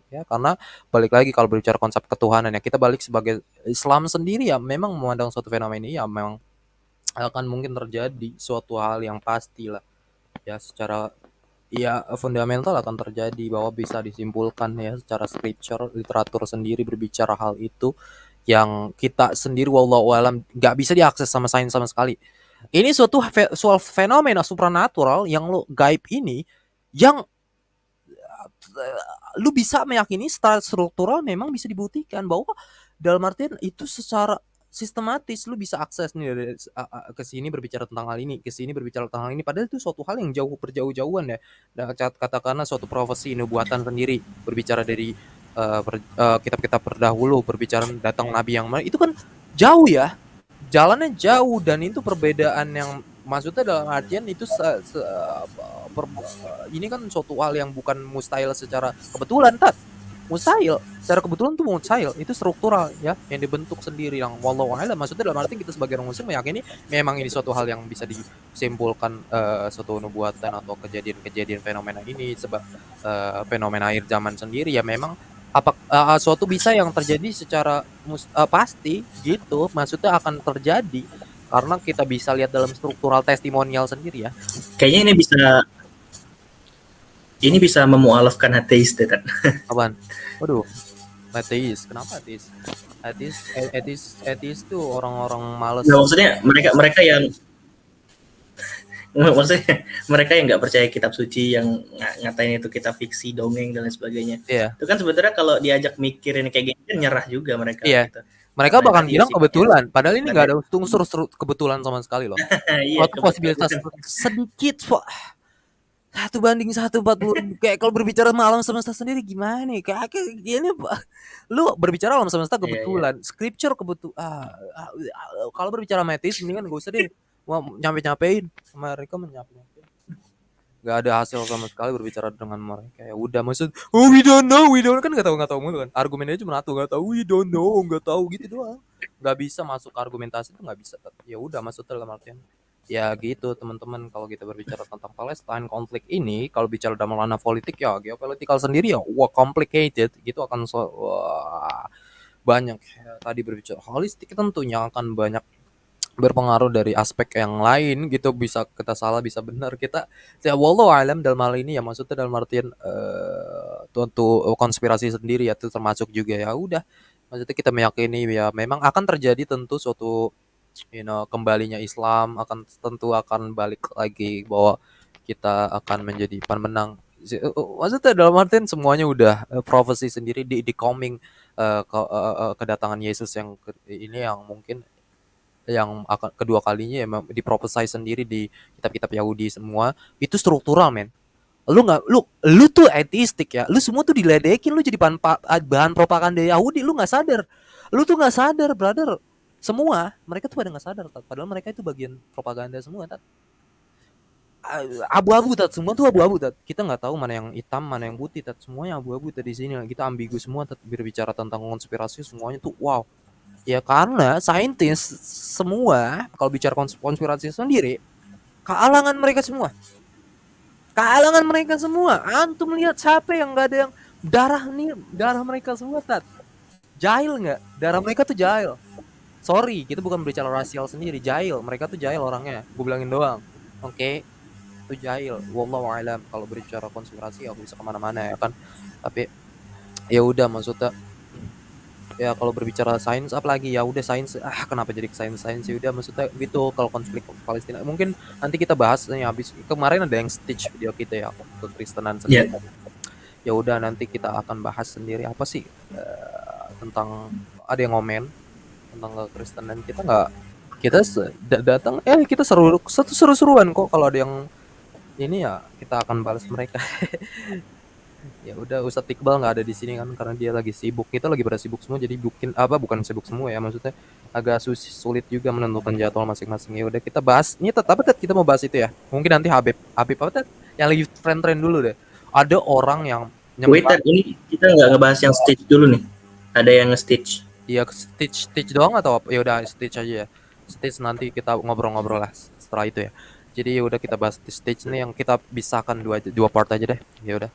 ya, karena balik lagi kalau berbicara konsep ketuhanan ya, kita balik sebagai Islam sendiri ya, memang memandang suatu fenomena ini ya memang akan mungkin terjadi suatu hal yang pasti lah ya, secara ya fundamental akan terjadi, bahwa bisa disimpulkan ya secara scripture, literatur sendiri berbicara hal itu yang kita sendiri wallahu alam nggak bisa diakses sama sains sama sekali. Ini suatu fenomena supranatural yang lo gaib ini, yang lu bisa meyakini secara struktural memang bisa dibuktikan, bahwa dalam artian itu secara sistematis lu bisa akses nih dari ke sini berbicara tentang hal ini, ke sini berbicara tentang hal ini, padahal itu suatu hal yang berjauh-jauhan ya. Dan katakanlah suatu profesi nubuatan sendiri berbicara dari kitab-kitab terdahulu berbicara datang nabi yang mana, itu kan jauh ya, jalannya jauh, dan itu perbedaan yang maksudnya dalam artian itu ini kan suatu hal yang bukan mustahil secara kebetulan, mustahil secara kebetulan tuh mustahil, itu struktural ya yang dibentuk sendiri, yang wallahu a'lam. Maksudnya dalam arti kita sebagai orang muslim meyakini memang ini suatu hal yang bisa disimpulkan suatu nubuatan atau kejadian-kejadian fenomena ini sebab fenomena akhir zaman sendiri ya, memang apa suatu bisa yang terjadi secara pasti gitu, maksudnya akan terjadi karena kita bisa lihat dalam struktural testimonial sendiri ya. Kayaknya ini bisa memualafkan ateis deh kan. Apaan? Waduh, ateis. Kenapa ateis? Ateis tuh orang-orang malas. Nah, maksudnya mereka yang maksudnya mereka yang nggak percaya kitab suci, yang ngatain itu kitab fiksi, dongeng dan lain sebagainya. Iya. Itu kan sebetulnya kalau diajak mikirin kayak gini kan nyerah juga mereka. Iya. Gitu. Mereka bahkan iya bilang sih, kebetulan, padahal ini nggak ada unsur kebetulan sama sekali loh. Iya, Suatu posibilitas sedikit, 1:140. Kayak kalau berbicara sama alam semesta sendiri gimana nih? Kayak gini, lu berbicara alam semesta Iya, iya. kebetulan, scripture kebetulan. Kalau berbicara metis mendingan gak usah deh. Wah, nyampe-nyampein. Mereka menyampe-nyampein. Gak ada hasil sama sekali berbicara dengan mereka. Ya udah, maksud we don't know kan nggak tahu mulu kan. Argumennya cuma satu, nggak tahu, we don't know, nggak tahu gitu doang. Nggak bisa masuk argumentasi itu, nggak bisa. Ya udah, maksudnya dalam artian ya gitu teman-teman, kalau kita berbicara tentang Palestine konflik ini, kalau bicara dalam ranah politik ya geopolitikal sendiri ya wah complicated gitu, akan wah, banyak ya, tadi berbicara holistik tentunya akan banyak berpengaruh dari aspek yang lain gitu, bisa kita salah bisa benar, kita ya wallahu alam dalam hal ini ya, maksudnya dalam artian tentu konspirasi sendiri ya itu termasuk juga, ya udah maksudnya kita meyakini ya memang akan terjadi tentu suatu kembalinya Islam, akan tentu akan balik lagi bahwa kita akan menjadi pemenang. Maksudnya dalam artian semuanya udah profesi sendiri di coming kedatangan Yesus yang ini yang mungkin yang akan kedua kalinya ya, diprophesy sendiri di kitab-kitab Yahudi semua itu struktural men. Lu tuh ateistik ya, lu semua tuh diledekin, lu jadi bahan propaganda Yahudi, lu nggak sadar, lu tuh nggak sadar brother, semua mereka tuh pada nggak sadar padahal mereka itu bagian propaganda semua abu-abu semua tuh abu-abu kita nggak tahu mana yang hitam mana yang putih semuanya abu-abu di sini, kita ambigu semua berbicara tentang konspirasi semuanya tuh wow ya, karena saintis semua kalau bicara konspirasi sendiri Kalangan mereka semua. Kalangan mereka semua. Antum lihat siapa yang nggak ada yang darah mereka semua tat. Jahil nggak? Darah mereka tuh jahil. Sorry, kita bukan berbicara rasial sendiri, jahil. Mereka tuh jahil orangnya. Gue bilangin doang. Oke, itu jahil. Wallahu alam. Kalau berbicara konspirasi ya bisa kemana-mana ya kan. Tapi ya udah maksudnya ya kalau berbicara sains apalagi ya udah sains kenapa jadi ke sains ya udah maksudnya gitu kalau konflik Palestina mungkin nanti kita bahas nih habis kemarin ada yang stitch video kita ya kekristenan Ya, sendiri ya udah nanti kita akan bahas sendiri apa sih tentang ada yang ngomen tentang kekristenan kita nggak kita datang kita seru-seruan kok kalau ada yang ini ya kita akan balas mereka. Ya udah Ustadz Iqbal nggak ada di sini kan karena dia lagi sibuk. Kita lagi pada sibuk semua jadi bukan sibuk semua ya maksudnya agak sulit juga menentukan jadwal masing-masing. Ya udah kita bahas ini tapi kita mau bahas itu ya. Mungkin nanti Habib apa Ted? Yang lagi tren dulu deh. Ada orang yang wait, Ted, ini kita nggak ngebahas yang Stitch dulu nih. Ada yang nge-Stitch. Iya stitch doang atau apa? Ya udah stitch aja ya. Stitch nanti kita ngobrol-ngobrol lah setelah itu ya. Jadi ya udah kita bahas di Stitch nih yang kita pisahkan dua part aja deh. Ya udah.